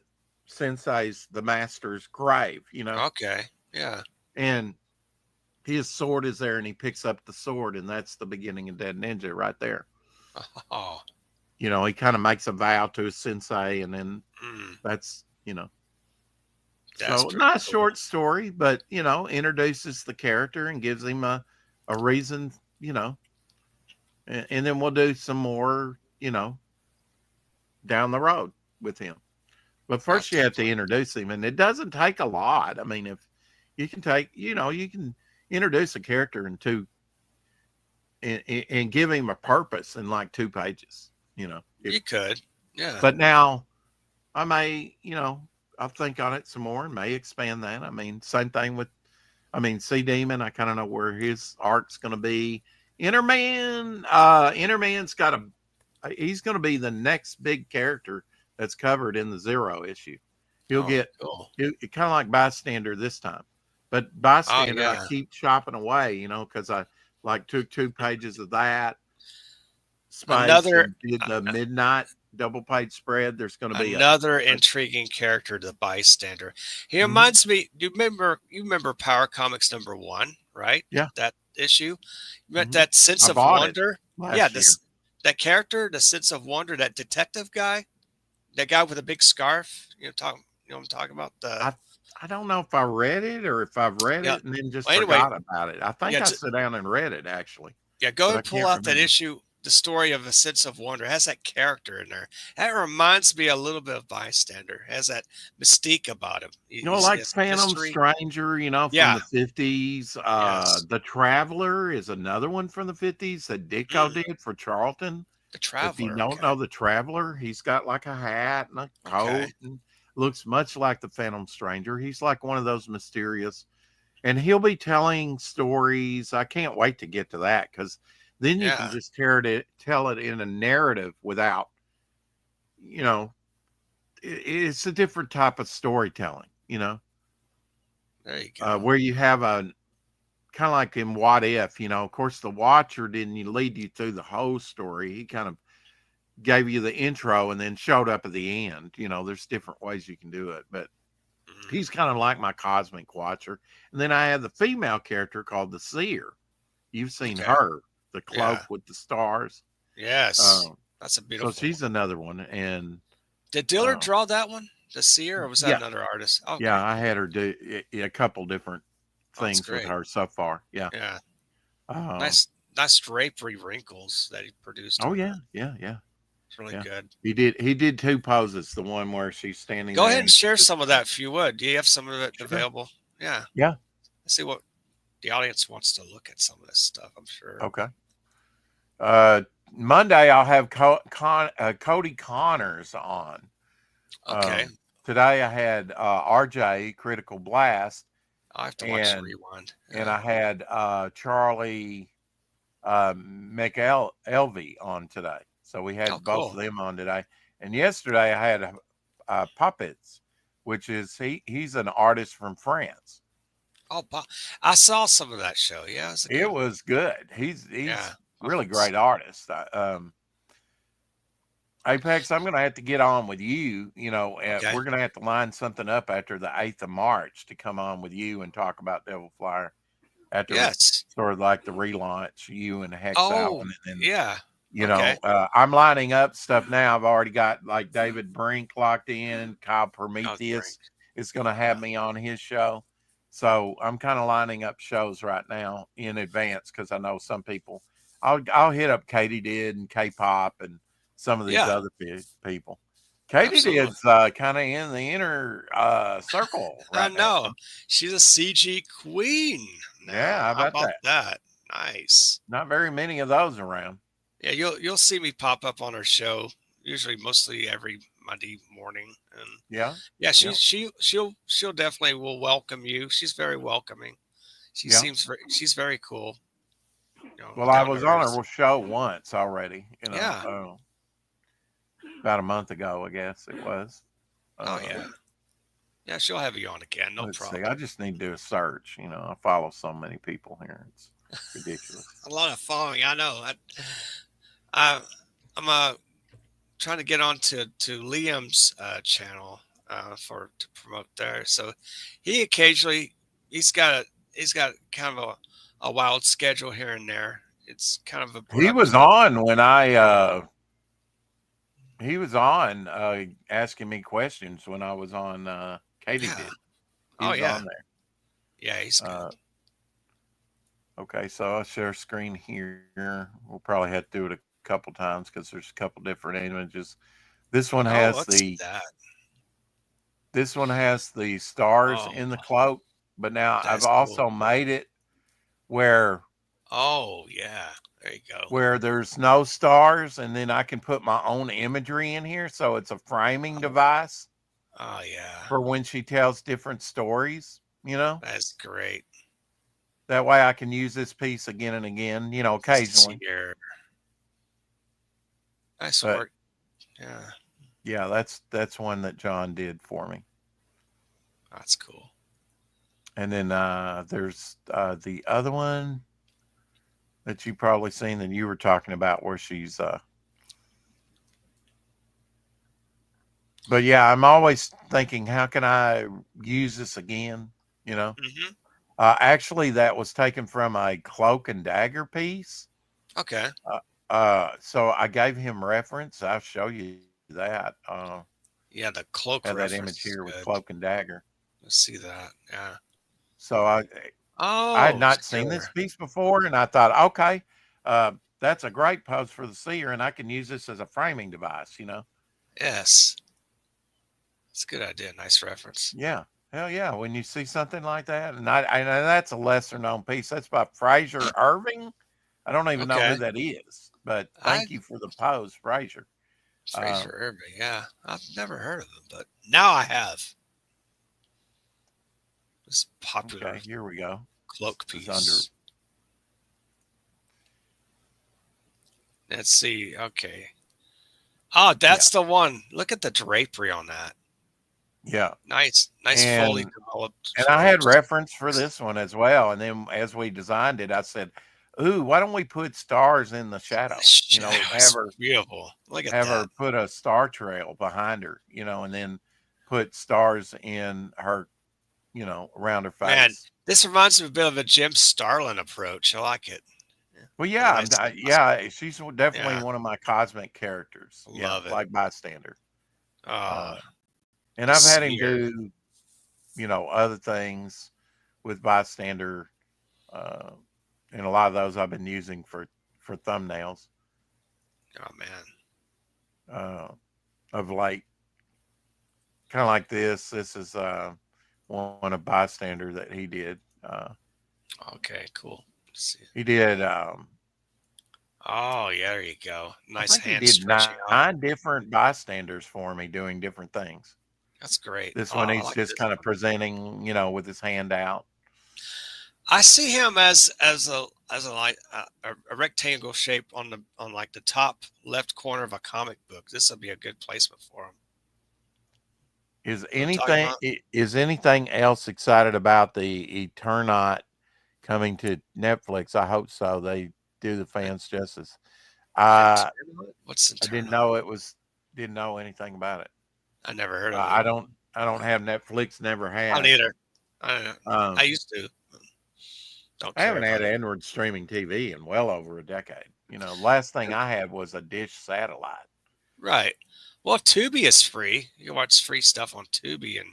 master's grave, okay. Yeah. and his sword is there, and he picks up the sword, and that's the beginning of Dead Ninja right there. Oh. He kind of makes a vow to his sensei, and then Mm, that's that's so pretty not a cool. short story, but introduces the character and gives him a reason, and then we'll do some more, down the road with him. But Oh, first, you have to definitely. introduce him, and it doesn't take a lot. I mean, if you can take, you can introduce a character in two and give him a purpose in like 2 pages. If You could. Yeah. but now I may, I'll think on it some more and may expand that. I mean, same thing with, Sea Demon. I kind of know where his arc's going to be. Interman's got he's going to be the next big character that's covered in the 0 issue. He'll Oh, get, cool. kind of like Bystander this time, but Oh, Bystander I yeah. keep chopping away, because I like took 2 pages of that space Another and did uh, the midnight double page spread. There's going to be another a intriguing character, the bystander. He mhm, reminds me. You remember Power Comics #1, right? yeah, That issue. You met mhm. that sense I of bought it wonder. Yeah, last year. this that character, the sense of wonder, that detective guy, that guy with a big scarf. What I'm talking about. The I I don't know if I read it or if I've read Yeah. it and then just Well, anyway, forgot about it. I think yeah, I sat down and read it actually, yeah. Go but ahead I and pull can't out that remember. issue. The story of a sense of wonder, it has that character in there. That reminds me a little bit of Bystander. It has that mystique about him. He Like has Phantom mystery. Stranger, from Yeah. the 50s. Yes. The Traveler is another one from the 50s that Ditko Mm, did for Charlton. the If you Traveler. don't Okay. know the Traveler, he's got like a hat and a Okay. coat and looks much like the Phantom Stranger. He's like one of those mysterious, and he'll be telling stories. I can't wait to get to that because then you can Yeah. just tell it in a narrative without, you know, it's a different type of storytelling, There you go. where you have a kind of like in What If, of course, the Watcher didn't lead you through the whole story. He kind of gave you the intro and then showed up at the end. There's different ways you can do it, but Mhm. he's kind of like my cosmic watcher. And then I have the female character called the Seer. You've seen Okay. her. the cloak Yeah. with the stars. Yes. Um, That's a so beautiful one. she's another one, and Did Dillard uh, draw that one? The seer, or was that yeah, another artist? yeah, Okay. I had her do a couple different Oh, that's things with great. her so far. Yeah. Yeah. Uh, Nice drapery wrinkles that he produced oh on yeah, that. yeah, yeah, It's really yeah. good. He did two poses. The one where she's standing Go there ahead and and share some of that if you would. Do you have some of it sure. available? Yeah. Yeah. Let's see what the audience wants to look at some of this stuff, I'm sure. Okay. Uh, Monday I'll have Cody Connors on. Okay. Today I had RJ Critical Blast, I'll have to watch the and rewind. I Yeah. had Charlie McElvey on today. So we Oh, had both cool. of them on today. And yesterday I had Puppets, which is he's an artist from France. Oh, I saw some of that show. Yeah, it was a It good one. was good. Yeah. He's really Puppets. great artist. Apex, I'm going to have to get on with you. Okay. We're going to have to line something up after the 8th of March to come on with you and talk about Devil Flyer after Yes. sort of like the relaunch, you and Hex Allen. Oh, And then, yeah. Okay. I'm lining up stuff now. I've already got like David Brink locked in. Kyle Oh, great. Prometheus is going to have Yeah. me on his show. So I'm kind of lining up shows right now in advance because I know some people. I'll hit up Katie did and K-pop and some of these Yeah. other people. Katie Absolutely. did's kind of in the inner circle I right now. know. She's a CG queen Yeah, now. how How about about that? that? Nice. Not very many of those around. Yeah, you'll see me pop up on her show, usually mostly every Monday morning. And Yeah, yeah, yeah, she'll definitely will welcome you. She's very welcoming. yeah. She's very cool, Well, I down to was on earth. her show once already, Yeah. about a month ago, I guess it was. Oh Uh, yeah. Yeah, she'll have you on again, no let's see. problem. I just need to do a search. I follow so many people here. It's ridiculous. A lot of following, I know. I I'm trying to get on to Liam's channel for to promote there. So he occasionally he's got a he's got kind of a wild schedule here and there. It's kind of He abrupt, was but on when he was on asking me questions when I was on Katie yeah. did. He Oh was yeah. on there. Yeah, he's good. Uh, okay, so I'll share screen here. We'll probably have to do it a couple times because there's a couple different images. This one Oh, has let's see that. the stars Oh, in the cloak, but now I've that's cool. also made it where Oh yeah. There you go. there's no stars, and then I can put my own imagery in here, so it's a framing Oh, device oh yeah. for when she tells different stories. That's great. That way I can use this piece again and again, See occasionally. here. Nice But work. Yeah, yeah, that's one that John did for me. that's cool. And then there's the other one that you probably seen that you were talking about where she's but yeah, I'm always thinking, how can I use this again? You know, Hmm. actually, that was taken from a cloak and dagger piece. Okay. So I gave him reference. I'll show you that. Yeah, the Have that cloak image reference here is with good. cloak and dagger. Let's see that. Yeah. So I had Oh, not seen this sure. piece before, and I thought, okay, that's a great pose for the seer, and I can use this as a framing device. Yes. It's a good idea. Nice reference. Yeah, hell yeah. When you see something like that, and that's a lesser known piece. That's by Fraser Irving. I don't even know who Okay. that is, but I thank you for the pose, Fraser. Uh, Fraser Irving. Yeah. I've never heard of him, but now I have. This popular okay, here we go. cloak This is under. piece. Let's see. Okay. Oh, Yeah, that's the one. Look at the drapery on that. yeah, Nice, fully and developed I had shoulders. reference for this one as well. And then as we designed it, I said, "Ooh, why don't we put stars in the The shadow? shadow is beautiful. Look at Have that. her put a star trail behind her, and then put stars in her, around her Man, face." this reminds me a bit of a Jim Starlin approach. I like it. Yeah. Well, With a yeah, nice costume. yeah, she's definitely Yeah, one of my cosmic characters. Yeah, love it. like bystander. Oh, Uh, and the I've had him smear. do, other things with bystander, uh, and a lot of those I've been using for thumbnails Oh man. uh, of late. Kind of like this. This is one of bystander that he did. Okay, cool. Let's see. He did. Oh yeah, there you go. I Nice think he hand did stretching nine out. different bystanders for me doing different things. That's great. This Oh, one I he's like just this kind of one. presenting, with his hand out. I see him as a like a rectangle shape on like the top left corner of a comic book. This would be a good placement for him. Is You know what I'm talking anything about? is anything else excited about the Eternaut coming to Netflix? I hope so. They do the An fans justice. Uh, internat? What's I didn't internat? know didn't know anything about it. I never heard of I it. don't have Netflix. Never I don't have. either. I don't know. I Um, used to. Don't I care haven't about had it. Android streaming TV in well over a decade. Last thing I had was a dish satellite. Right. Well, Tubi is free. You can watch free stuff on Tubi and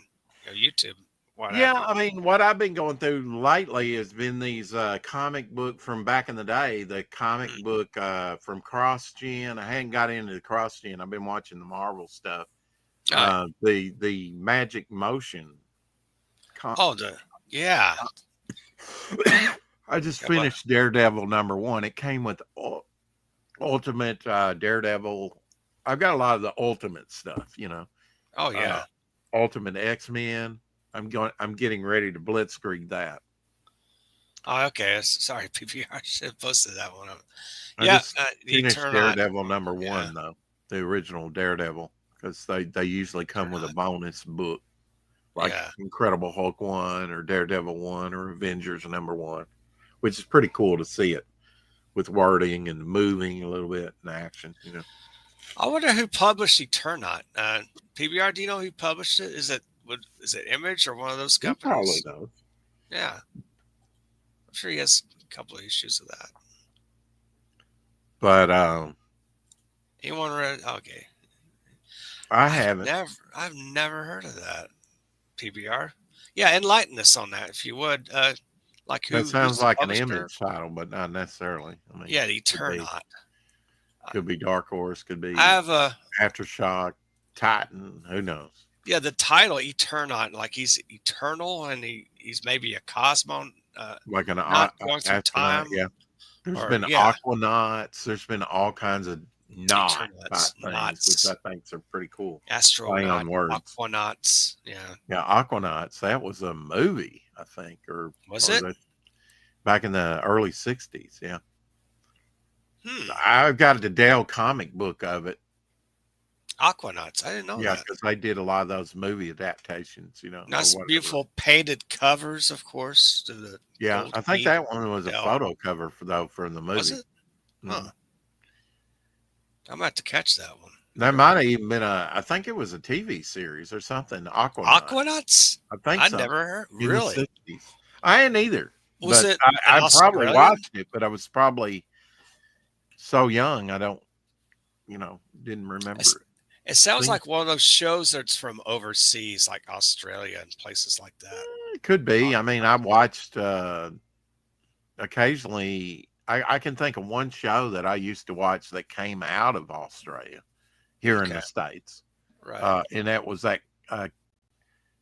YouTube, what Yeah, have you. I mean, what I've been going through lately has been these comic book from back in the day. The comic Mm. book from Cross Gen. I hadn't got into the Cross Gen. I've been watching the Marvel stuff. All right. The Magic Motion. Com- Oh, yeah. I just Yeah, but finished Daredevil #1. It came with Ultimate Daredevil. I've got a lot of the Ultimate stuff. oh Uh, yeah. Ultimate X-Men. I'm getting ready to blitzkrieg that. Oh, okay. Sorry, PPR. Should have posted that one up. I Yeah, just the finished Eternot. Daredevil number Yeah, one though, the original Daredevil, because they usually come with a Eternot. bonus book like Yeah. Incredible Hulk 1 or Daredevil 1 or Avengers #1, which is pretty cool to see it with wording and moving a little bit and action. I wonder who published Eternot. PBR. Do you know who published it? Is it Image or one of those He probably companies? knows. Yeah, I'm sure he has a couple of issues of that. But Anyone read? Okay. I haven't. I've never heard of that. PBR. Yeah, enlighten us on that if you would. Like That who's sounds the like an publisher? Image title, but not necessarily. I mean, Yeah, the could be Eternot. I could be Dark Horse, could I be have a Aftershock, Titan. Who knows? yeah the title Eternaut, like he's eternal and he's maybe a cosmon, Like an not going through astronaut. time Yeah. There's or been yeah aquanauts. There's been all kinds of not type Eternauts, things, which I knots, think are pretty cool. Play astronaut, on words. aquanauts. Yeah, Yeah, Aquanauts. That was a movie, I think, was or it? that back in the early '60s. Yeah, Hmm. I've got the Dale comic book of it. Aquanauts. I didn't know Yeah, that. because they did a lot of those movie adaptations, or Nice, whatever. beautiful painted covers, of course, to the Yeah, gold I think meat. that one was a Dell. photo cover for the Was movie. it? Huh. Mhm. I'm gonna have to catch that one. That Never might heard have of even been I think it was a TV series or something. Aquanaut. Aquanauts. I think I so. never heard. In the Really? '60s. I ain't either, Was but it an I probably Australian? watched it, but I was probably so young, I don't, didn't It's, remember it. it sounds Think like one of those shows that's from overseas, like Australia and places like that. it could be. I mean, I Aquanauts. watched occasionally. I can think of one show that I used to watch that came out of Australia here in Okay. the States, Right. and that was that uh,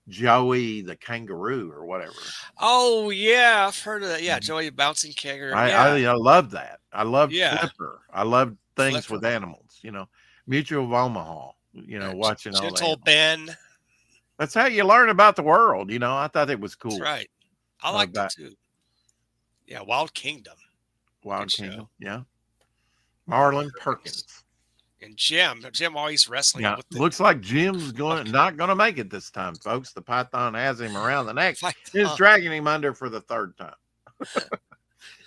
Joey the kangaroo or whatever. Oh yeah, I've heard of that. Yeah, Joey Bouncing Kangaroo. I love that. I loved Yeah. Flipper. I loved things Flipper. with animals. Mutual of Omaha. Watching all the Gentle animals. Ben. That's how you learn about the world. I thought it was That's cool. right. I liked it That too. Yeah, Wild Kingdom. Good Wild show. Kingdom. Yeah, Marlon Marlon Perkins. Perkins. And Jim always wrestling Yeah, with the looks like Jim's hook. not going to make it this time, folks. The python has him around the neck. Like, Is dragging him under for the third time. I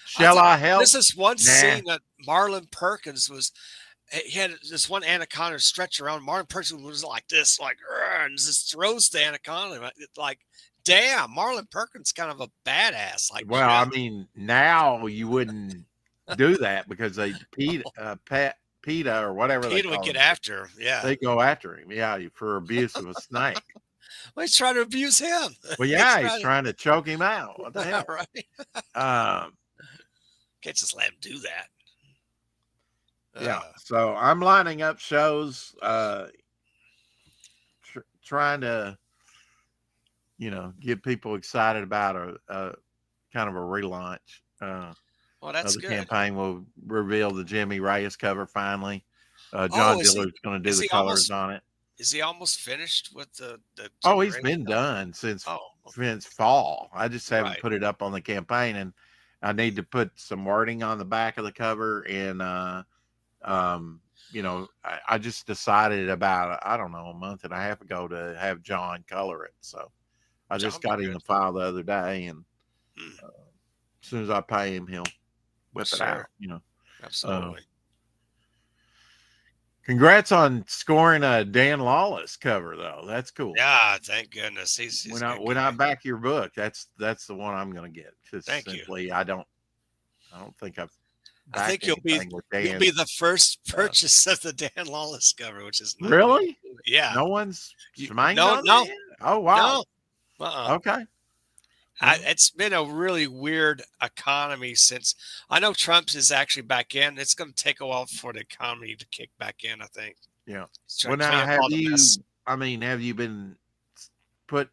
Shall thought I help? this is one Nah. scene that Marlon Perkins was. He had this one anaconda stretch around. Marlon Perkins was like this, like, "Rrr," and just throws the anaconda. Like, damn, Marlon Perkins kind of a badass, like Well, I Jim. mean, now you wouldn't do that because they PETA or whatever they PETA would call get them. after him. Yeah. They go after him, yeah, for abuse of a snake. Well, he's trying to abuse him. Well, He's yeah, he's trying trying to choke him out. What the to, hell? right? Um, Can't just let him do that. yeah. Uh, So I'm lining up shows, trying to, get people excited about a kind of a relaunch. well, that's Of the good. campaign will reveal the Jimmy Reyes cover finally. Oh, John Diller's going to do is the he colors almost on it. is he almost finished with the Oh, Jimmy he's Ray's been cover? done since Oh, fall. I just haven't right. put it up on the campaign, and I need to put some wording on the back of the cover. And um, I just decided about, I don't know, a month and a half ago to have John color it. So I just John be got him good. the file the other day, and Mm, as soon as I pay him, he'll whip it sure, out. Uh, absolutely. Congrats on scoring a Dan Lawless cover, though. That's cool. Yeah, thank goodness. He's When a I good when I guy. back your book, that's the one I'm going to get. Because Thank you. simply, I don't think I've I backed think anything with you'll be Dan. the first Uh, purchase of the Dan Lawless cover, which is not really really? cool. Yeah. No one's You, schmanged no, on that no, yet? Oh wow. no. Uh-uh. Okay. Well, It's been a really weird economy since I know Trump's is actually back in. It's going to take a while for the economy to kick back in. I think yeah. he's trying Well, to clean now up all the mess. have you been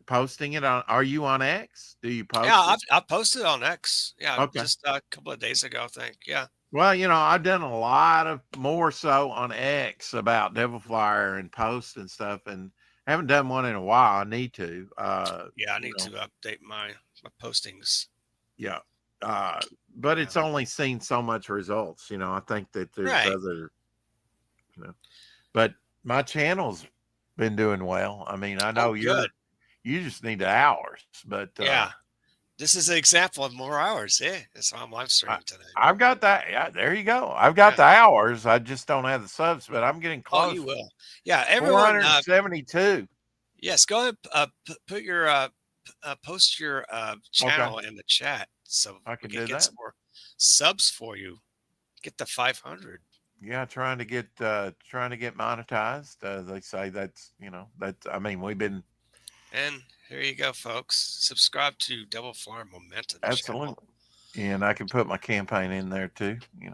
posting it on? Are you on X? Do you Yeah, post it? I posted on X. Yeah, Okay. just a couple of days ago, I think. Yeah. Well, I've done a lot of more so on X about Devil Flyer and posts and stuff, and I haven't done one in a while. I need to. Yeah, I need to update my postings. Yeah. Uh, but Yeah. it's only seen so much results. I think that there's Right. other, you know, but my channel's been doing well. I mean, I Oh, know good. you just need the hours, but Yeah. This is an example of more hours. Yeah. That's why I'm live I, streaming tonight. I've got that. Yeah, there you go. I've got Yeah. the hours. I just don't have the subs, but I'm getting Oh, close. you will. Yeah. Everyone, 472. yes, go ahead. Put your post your Okay. channel in the chat so I we can can do get that. some more subs for you. Get the 500. Yeah, trying to get monetized. They say that's I mean, we've been And here you go, folks. Subscribe to Double Flyer Momentum channel. absolutely, and I can put my campaign in there too. You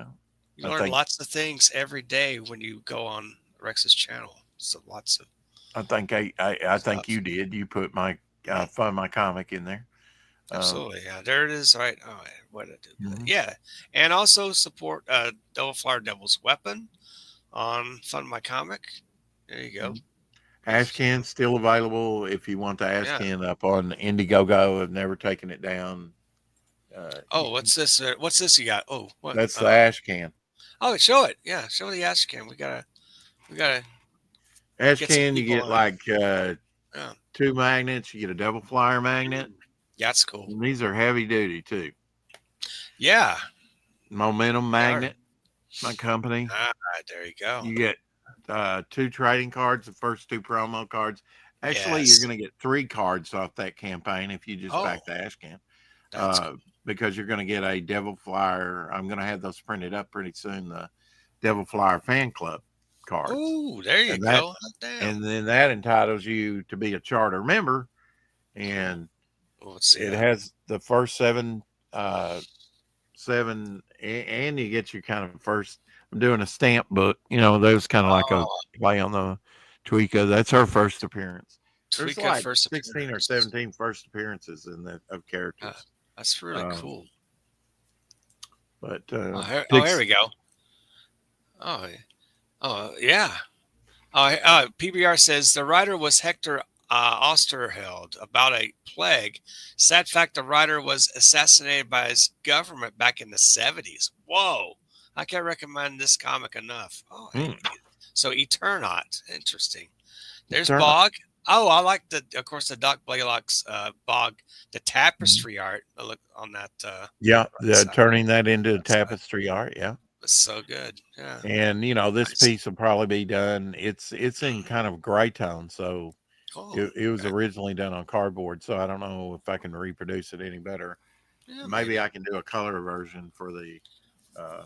I learn think lots of things every day when you go on Rex's channel. So lots of I think stuff. you did. You put my Mm, fund my comic in there. Um, absolutely. Yeah, there it is. Right. Oh, what did I do? mhm, Yeah. And also support Double Flyer Devil's Weapon on Fund My Comic. There you go. mhm. Ashcan's still available if you want the Yeah. Ashcan up on Indiegogo. I've never taken it down. Oh, what's this? What's this you got? Oh, what? That's the Ashcan. Oh, show it. Yeah, show the ash can. We gotta get some Ashcan, you people get on. like Yeah. two magnets. You get a double flyer magnet. Yeah, that's cool. And these are heavy duty too. Yeah, Momentum they are. Magnet, my company. Ah, there you go. You get two trading cards, the first two promo cards. Actually, you're Yes. going to get three cards off that campaign if you just Oh, back the Ashcan, that's cool. because you're going to get a Devil Flyer. I'm going to have those printed up pretty soon. The Devil Flyer Fan Club cards, Oh, there you and that, go. Hot damn. and then that entitles you to be a charter member, and Well, let's see it that. has the first uh, seven, and you get your kind of first. I'm doing a stamp book. Those kind of like a Oh, play on the Tweeka. That's her first appearance. There's Tweaka like first 16 or appearance. 17 first appearances in that of Uh, characters. that's really Um, cool. but Here we go. Oh, yeah. PBR says the writer was Hector Osterheld about a plague. Sad fact, the writer was assassinated by his government back in the 70s. Whoa. I can't recommend this comic enough. Oh, mm, so Eternaut. Interesting. There's turn up. Bog. Oh, I like of course, the Doc Blaylock's Bog, the Mhm. tapestry art. I look on that Yeah, right side. turning that into That side. tapestry art. Yeah, It's so good. Yeah. and this Nice. piece will probably be done. It's in kind of gray tone, so Oh, it was okay. originally done on cardboard. So I don't know if I can reproduce it any better. Yeah, Maybe maybe. I can do a color version for the Uh,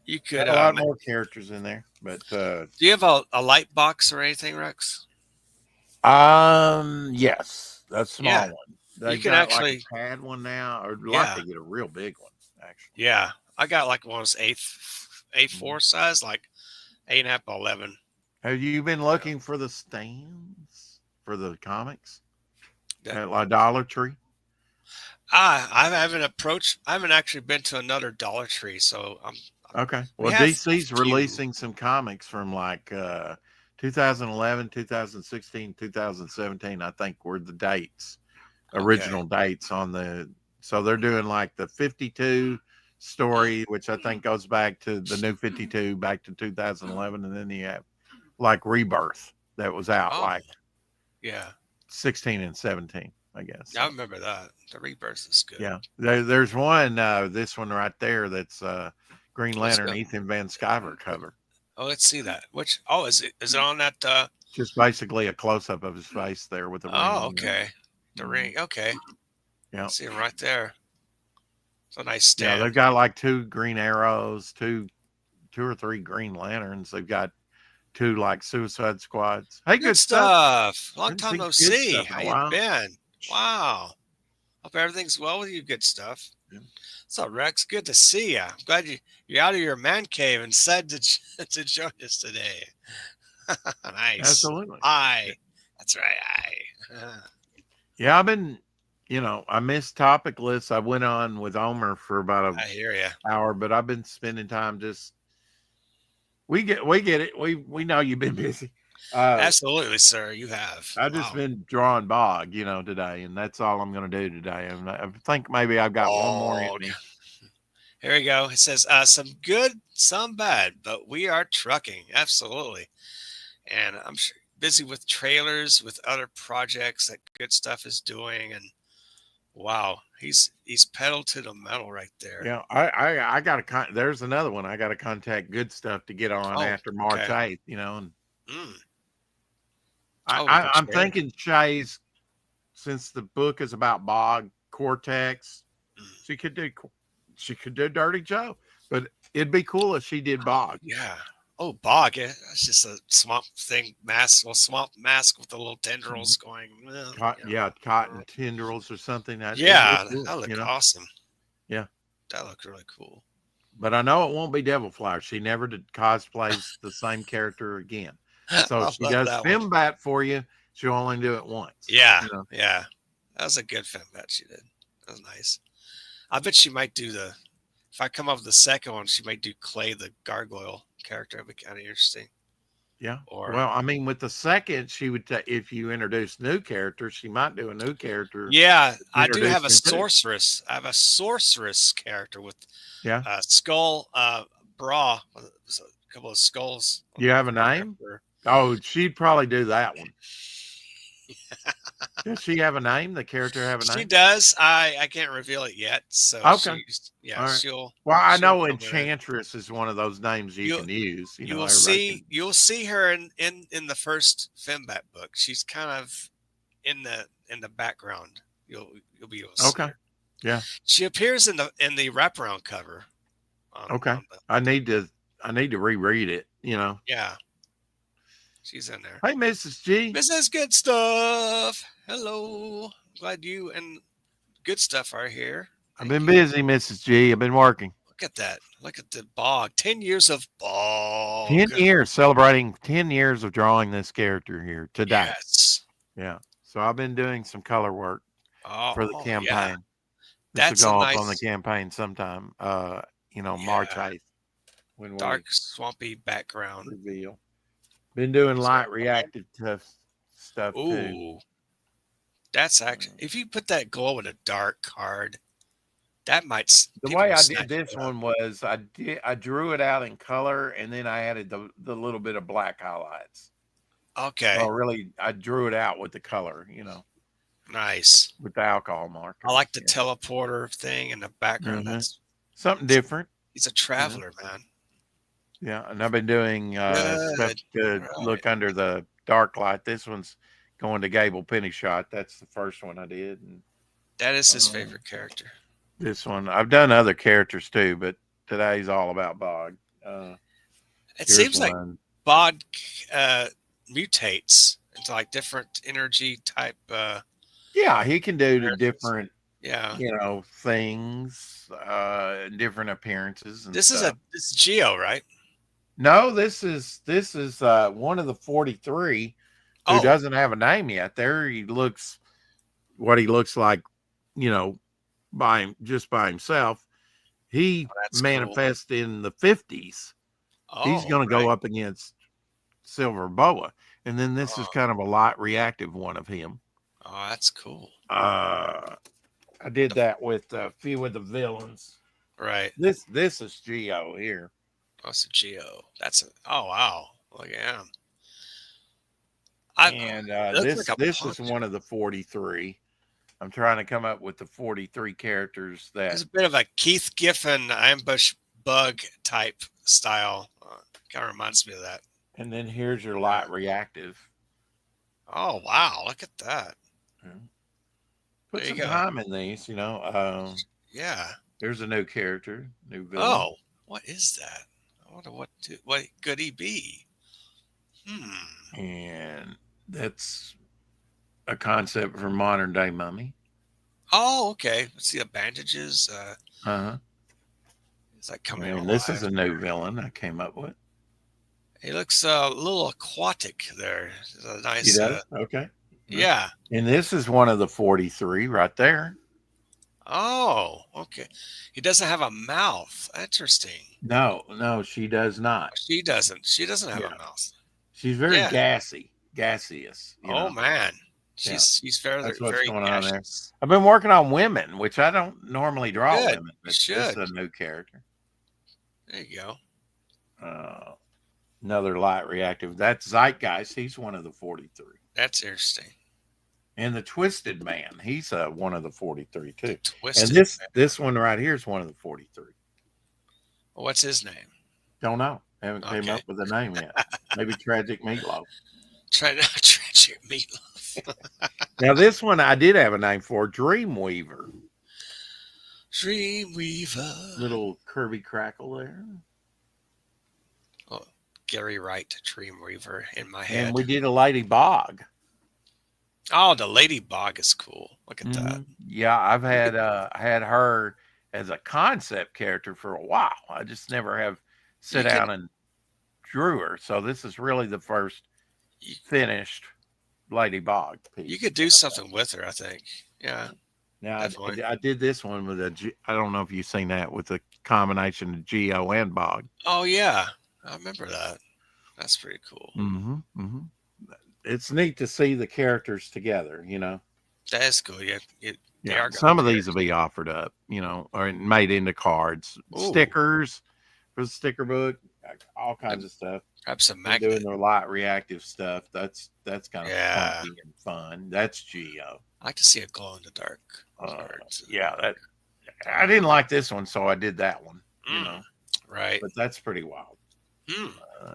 You Got could. a lot more characters in there, but Do you have a light box or anything, Rex? yes, that Yeah, small one. you They've can got like actually. a pad one now. I'd like Yeah, to get a real big one, actually. yeah. I got like one of those Mhm. A4 size, like 8.5 by 11. Have you been Yeah. looking for the stands for the comics That at La Dollar Tree? I haven't approached. I haven't actually been to another Dollar Tree, so Okay. we Well, have a DC's few. releasing some comics from like 2011, 2016, 2017. I think were the dates, Okay. original dates on the. So they're doing like the 52 Mm. story, which I think goes back to the new 52, back to 2011. And then you have like Rebirth that was out Oh, like yeah. 16 and 17, I guess. I So. remember that. The Rebirth is good. Yeah, there's one. This one right there. That's Green Let's Lantern go. Ethan Van Sciver cover. Oh, let's see that. Which? Oh, is it on that? Just basically a close up of his face there with a Oh, ring. okay. The Mhm. ring. Okay. Yeah, See him right there. It's a nice yeah. They've stand. got like two Green Arrows, two or three Green Lanterns. They've got two like Suicide Squads. Hey, Good good stuff. stuff. I Long haven't time seen no good see. stuff in How a you while. been? Wow. Hope everything's well with you. Good stuff. Yeah, What's up, Rex? Good to see you. I'm glad you're out of your man cave and said to join us today. Nice. absolutely. Yeah, Aye. That's right. Aye. yeah. I've been. I missed topic lists. I went on with Omer for about I an hear you. hour, but I've been spending time just we get it. We know you've been busy. Uh, Absolutely, sir. You have. I've just Wow. been drawing bog, today, and that's all I'm going to do today. And I think maybe I've got one more in Oh, me. here we go. It says some good, some bad, but we are trucking. Absolutely. And I'm sure busy with trailers, with other projects that good stuff is doing. And wow, he's pedal to the metal right there. Yeah, I got to. There's another one. I got to contact good stuff to get on Oh, after March okay. 8th. And Mm. I, Oh, with I the I'm trailer. thinking Shay's, since the book is about Bog Cortex, Mm. she could do she could do Dirty Joe, but it'd be cool if she did Oh, Bog. yeah. Oh, bog. Yeah. It's just a swamp thing mask, well, swamp mask with the little tendrils going. Well, Yeah, cotton tendrils or something. That it'd look yeah, cool. that looked awesome. Yeah. That looked really cool. But I know it won't be Devil Flower. She never did cosplays the same character again. So if I she love does that one. Fembat for you, she'll only do it once. Yeah, yeah. That was a good film bet she did. That was nice. I bet she might do the. If I come up with the second one, she might do Clay the gargoyle character. That'd be kind of interesting. Yeah. Or Well, I mean, with the second, she would if you introduce new characters, she might do a new character yeah, I do have a introducing too. sorceress. I have a sorceress character with Yeah. skull bra. There's a couple of skulls Do on you the have a front name? there. Oh, she'd probably do that one. Does she have a name? The character have a She name? does. I can't reveal it yet. So Okay. she's yeah. All right. She'll Well, I she'll know come in. Enchantress is one of those names you You can use. you'll Everybody see can. you'll see her in the first Fembat book. She's kind of in the background. You'll be able to see Okay. her. Yeah. She appears in the wraparound cover Okay. on the I need to reread it. yeah. She's in there. Hey, Mrs. G. Mrs. Good Stuff. Hello. Glad you and Good Stuff are here. I've Thank been you. busy, Mrs. G. I've been working. Look at that. Look at the bog. 10 years of 10 bog. years, celebrating 10 years of drawing this character here today. Yes. Yeah. So I've been doing some color work for the Oh yeah. campaign. This will That's a go up on the nice campaign sometime, March yeah 8th when we dark swampy background. reveal. Been doing So light reactive tough stuff too. ooh, that's Uh, actually if you put that glow in a dark card, that might The people way will I did snatch this it up. one was I drew it out in color and then I added the little bit of black highlights. Okay, Well, really, I drew it out with the color, nice. with the alcohol I markers. like the teleporter thing in the background. Yeah. That's Something different. he's a You know? traveler, man. Yeah, and I've been doing stuff Good. to All right. look under the dark light. This one's going to Gable Penny Shot. That's the first one I did, and That is his uh, favorite character. this one I've done other characters too, but today's all about Bog. Uh, It Here's seems like one. bod uh, mutates into like different energy type Yeah, he can do the appearances. different, Yeah. things, different appearances and This is stuff. Geo, right? No, this is one of the 43 who Oh, doesn't have a name yet. There he looks what he looks like, you know, just by himself. He that's cool. manifests in the 50s. He's Oh, going to go right. up against Silver Boa, and then this is Oh, kind of a light reactive one of him. oh, that's cool. Uh, I did The, that with a few of the villains. right. This is Geo here, Oh, it's a Geo. Oh, wow. Look at him. I, and it looks like this a this is punch. one of the 43. I'm trying to come up with the 43 characters that, It's a bit of a Keith Giffen ambush bug type style. Kind of reminds me of that. and then here's your Uh, light reactive. oh, wow. Look at that. Put There you some go. time in these. Yeah. Here's a new character, new villain, Oh, what is that? I wonder what could he be? Hmm. and that's a concept for modern day mummy. Oh, okay. Let's see the bandages. Uh-huh. He's like coming And this is alive a new there. villain I came up with. He looks a little aquatic there. It's a He nice, does? Okay. Mhm. yeah. And this is one of the 43 right there. Oh, okay. He doesn't have a mouth. Interesting. No, no, she does not. She doesn't. She doesn't have a Yeah. mouth. She's very Yeah. gaseous. Oh man. Yeah. She's very That's what's very going on there. gaseous. I've been working on women, which I don't normally draw Good. women, You but this is should. a new character. There you go. Uh, Another light reactive. That's Zeitgeist. He's one of the 43. That's interesting. And the Twisted Man, he's one of the 43 The too. And twisted this one right here is one of the 43. What's his name? Don't know. Haven't came Okay. up with a name yet. Maybe Tragic Meatloaf. Try to tragic meatloaf. Now this one I did have a name for, Dreamweaver. Dreamweaver. Little Kirby Crackle there. Oh, Gary Wright Dreamweaver in my And head. we did a Lady Bog. Oh, the ladybug is cool. Look at that. Yeah, I've Look at had her as a concept character for a while. I just never have sit you could down and drew her. So this is really the first you, finished Lady Bog you piece. could do something with her. I think. Yeah, Now definitely. I did this one with I don't know if you've seen that with a combination of Geo and Bog. Oh yeah, I remember that. That's pretty cool. Mm-hmm. It's neat to see the characters together. That is cool. They Yeah, are good some of these will characters. be offered up, or made into cards, Ooh, stickers for the sticker book, all I kinds of stuff. perhaps a Been doing magnet. their light reactive stuff. That's kind of Yeah, funky and fun. That's Geo. I like to see a glow in the dark Uh, cards. yeah, that I didn't like this one, so I did that one. Mm, right. But that's pretty wild. Hmm.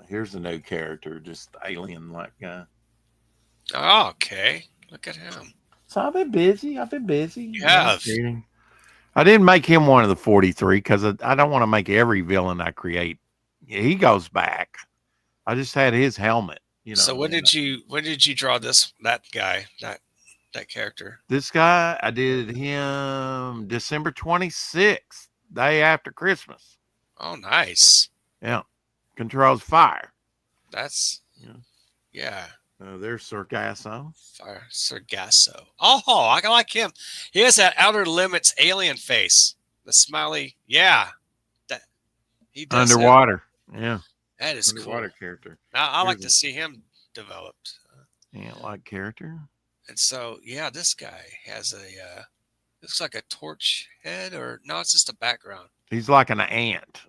Here's a new character, just alien like guy. Oh, okay. Look at him. So I've been busy. I've been busy. You have. Creating. I didn't make him one of the 43 because I don't want to make every villain I create. He goes back. I just had his helmet, So and then when did you draw that guy that character? this guy, I did him December 26th, day after Christmas. Oh, nice. Yeah. Controls fire. That's Yeah. yeah. There's Sargasso. Fire Sargasso. Oh, I like him. He has that Outer Limits alien face. The smiley. Yeah, that he does have. Underwater. Yeah. That is Underwater cool. character. I like Here's to a see him developed. ant-like character. And so, yeah, this guy has looks like a torch head, or no, it's just a background. He's like an ant.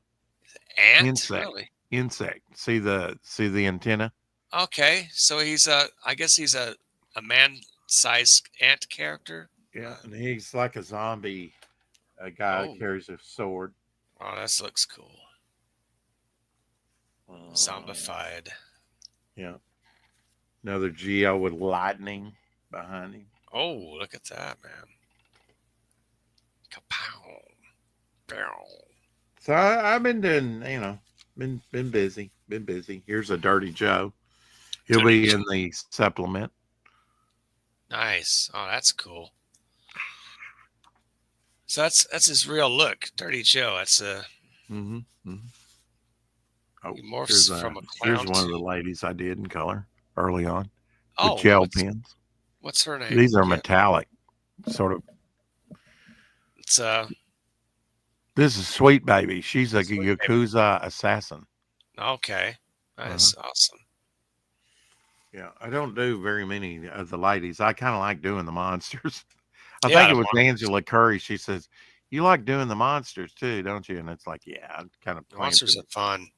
Ant, Insect. really? Insect. See the antenna? Okay, so I guess he's a man-sized ant character. Yeah. And he's like a zombie, a guy that Oh, carries a sword. oh, that looks cool. Uh, Zombified. yeah. Another Geo with lightning behind him. Oh, look at that, man. Kapow. Bow. So I've been doing, been busy, been busy. Here's a Dirty Joe. He'll Dirty be in Joe. the supplement. Nice. Oh, that's cool. So that's his real look, Dirty Joe. That's Mm-hmm. Mm-hmm. Oh, he morphs here's from a here's clown one of to the ladies I did in color early on with oh, gel pens. what's her name? These are Yeah, metallic, sort of. it's This is Sweet Baby. She's a Sweet Baby. Yakuza assassin. Okay, Uh-huh. that's awesome. Yeah, I don't do very many of the ladies. I kind of like doing the monsters. I Yeah, think it the was monsters. Angela Curry. She says, "You like doing the monsters too, don't you?" And it's like, yeah, I'm kind of The playing for monsters the are fun,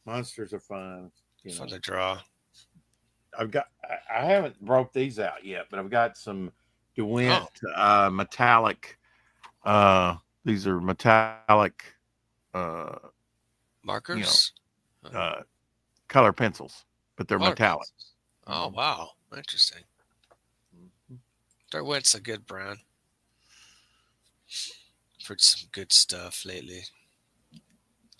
monsters are fun. You fun know, to draw. I haven't broke these out yet, but I've got some Oh, DeWint metallic. These are metallic. Uh, you know, markers, uh, color pencils, but they're color metallic. pencils. Oh, Mhm. wow, interesting. Derwent's a good brand. Heard some good stuff lately.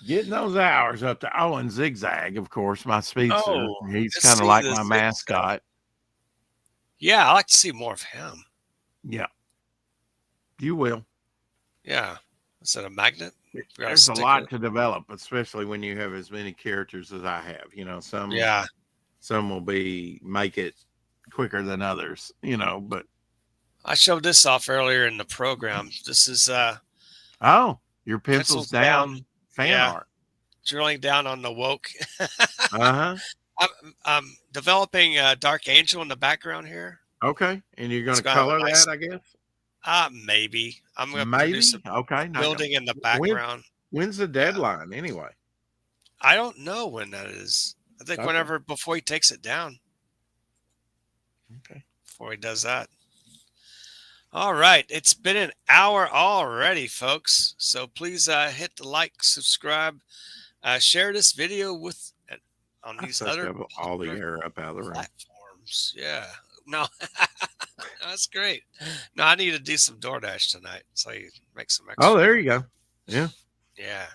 Getting those hours up to and Zigzag, of course, my speedster. Oh, He's to kind of see like the my zigzag. mascot. Yeah, I like to see more of him. Yeah, you will. Yeah, is that a magnet? We got a There's a lot sticker. to develop, especially when you have as many characters as I have. Yeah, Some will be make it quicker than others. But I showed this off earlier in the program. This is oh, your pencils pencils down. down fan Yeah, art. drilling down on the woke. Uh huh. I'm developing a dark angel in the background here. Okay, and you're going It's to gonna have color a nice. that, I guess. maybe I'm gonna produce a Maybe. Okay. Now, building in the when background. when's the Yeah, deadline anyway? I don't know when that is. I think Okay. whenever before he takes it down. Okay. Before he does that. All right, it's been an hour already, folks. So please hit the like, subscribe, share this video with on I these sucked other up all the popular air up out of the room. platforms. Yeah, no, that's great. No, I need to do some DoorDash tonight, so you make some Oh, extra there money. you go. Yeah. Yeah.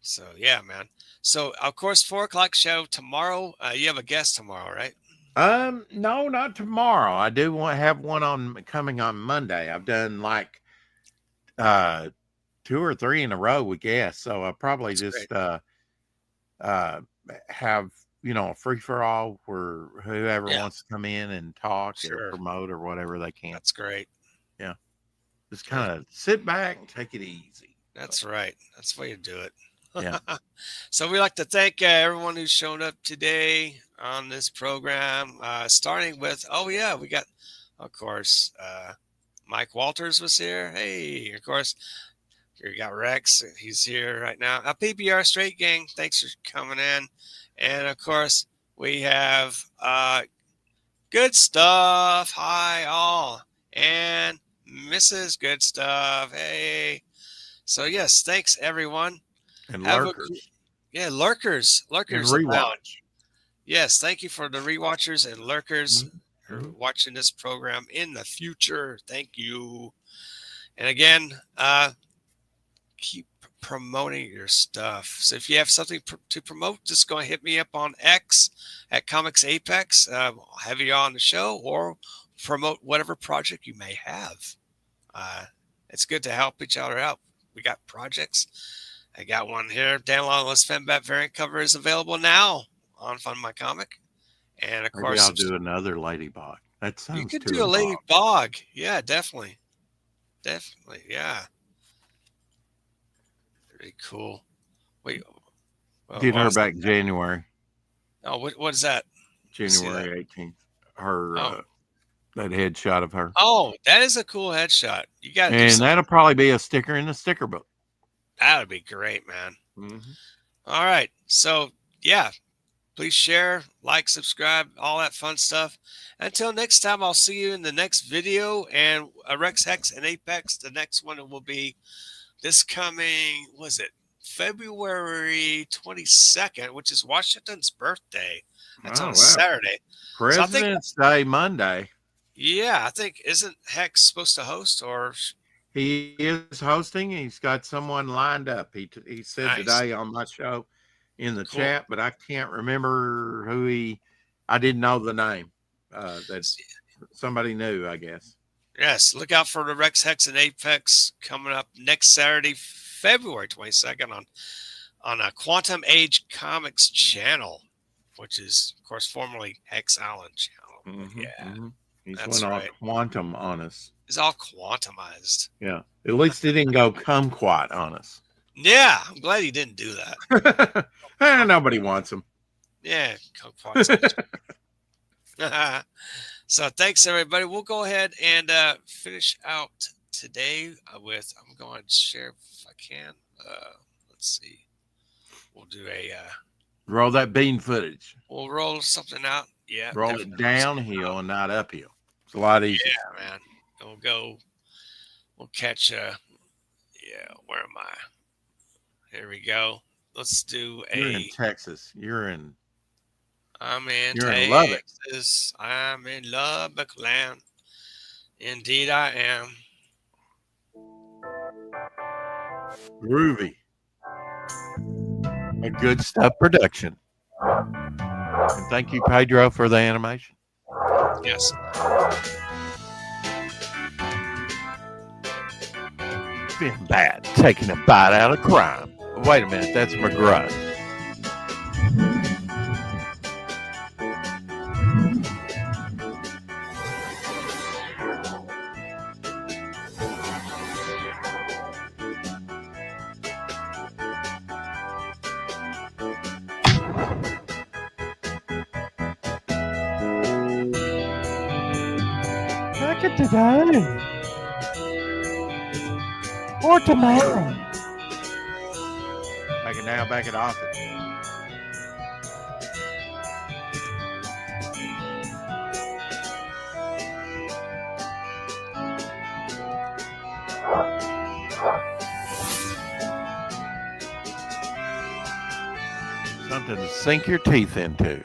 So yeah, man. So of course, 4 o'clock show tomorrow. You have a guest tomorrow, right? No, not tomorrow. I do want have one on coming on Monday. I've done like uh two or three in a row with guests, so I'll probably That's great. just uh have a free for all where whoever Yeah, wants to come in and talk or sure. promote or whatever they can. That's great. Yeah. Just Sure. kind of sit back and take it easy. So, That's right. That's the way you do it. yeah. So we like to thank everyone who's shown up today on this program. Starting with, oh yeah, we got, of course, Mike Walters was here. Hey, of course, you got Rex. He's here right now. PBR Straight Gang, thanks for coming in. And of course, we have Good Stuff. Hi all, and Mrs. Good Stuff. Hey. So yes, thanks everyone. And Have a lurkers yeah, and lurkers abound. rewatch. Yes, thank you for the rewatchers and lurkers who are Mm-hmm. watching this program in the future. Thank you. And again, keep promoting your stuff. So if you have something to promote, just go and hit me up on X at Comics Apex. I'll have you on the show or promote whatever project you may have. Uh, it's good to help each other out. We got projects. I got one here. Dan Lawless Fembat variant cover is available now on Fun My Comic. And of Maybe course, I'll do another ladybug. That you sounds could too do a Lady involved. Bog. Yeah, definitely. Definitely. Yeah. Pretty cool. Wait, Get what her was that? back January, Oh, what is that? Let me see that. January 18th. Her Oh, that headshot of her. oh, that is a cool headshot. You got to do And something. that'll probably be a sticker in the sticker book. That would be great, man. Mm-hmm. All right. So, yeah, please share, like, subscribe, all that fun stuff. Until next time, I'll see you in the next video. And Rex Hex and Apex, the next one will be this coming, was it February 22nd, which is Washington's birthday. That's on Oh a wow! Saturday. So President's Day Monday. yeah, I think, isn't Hex supposed to host or He is hosting. He's got someone lined up. He said Nice. today on my show in the Cool. chat, but I can't remember who he. I didn't know the name. That somebody knew, I guess. Yes, look out for the Rex Hex and Apex coming up next Saturday, February 22nd on a Quantum Age Comics channel, which is, of course, formerly Hex Allen channel. But yeah, He's that's went all right. quantum on us. It's all quantumized. Yeah, at least he didn't go kumquat on us. Yeah, I'm glad he didn't do that. Nobody wants him. Yeah, kumquats. So thanks everybody. We'll go ahead and finish out today with. I'm going to share if I can. Let's see. We'll do a roll that bean footage. We'll roll something out. Yeah, roll it downhill and not uphill. It's a lot easier. Yeah, man. We'll go. We'll catch. Yeah, where am I? Here we go. Let's do a. You're in Texas. I'm in You're Texas. in Lubbock. I'm in Lubbock land. Indeed, I am. Groovy. A good stuff production. And thank you, Pedro, for the animation. Yes. Been bad, taking a bite out of crime. Wait a minute, that's McGruff. Back it today. Or tomorrow. Back it now, back it off it. Something to sink your teeth into.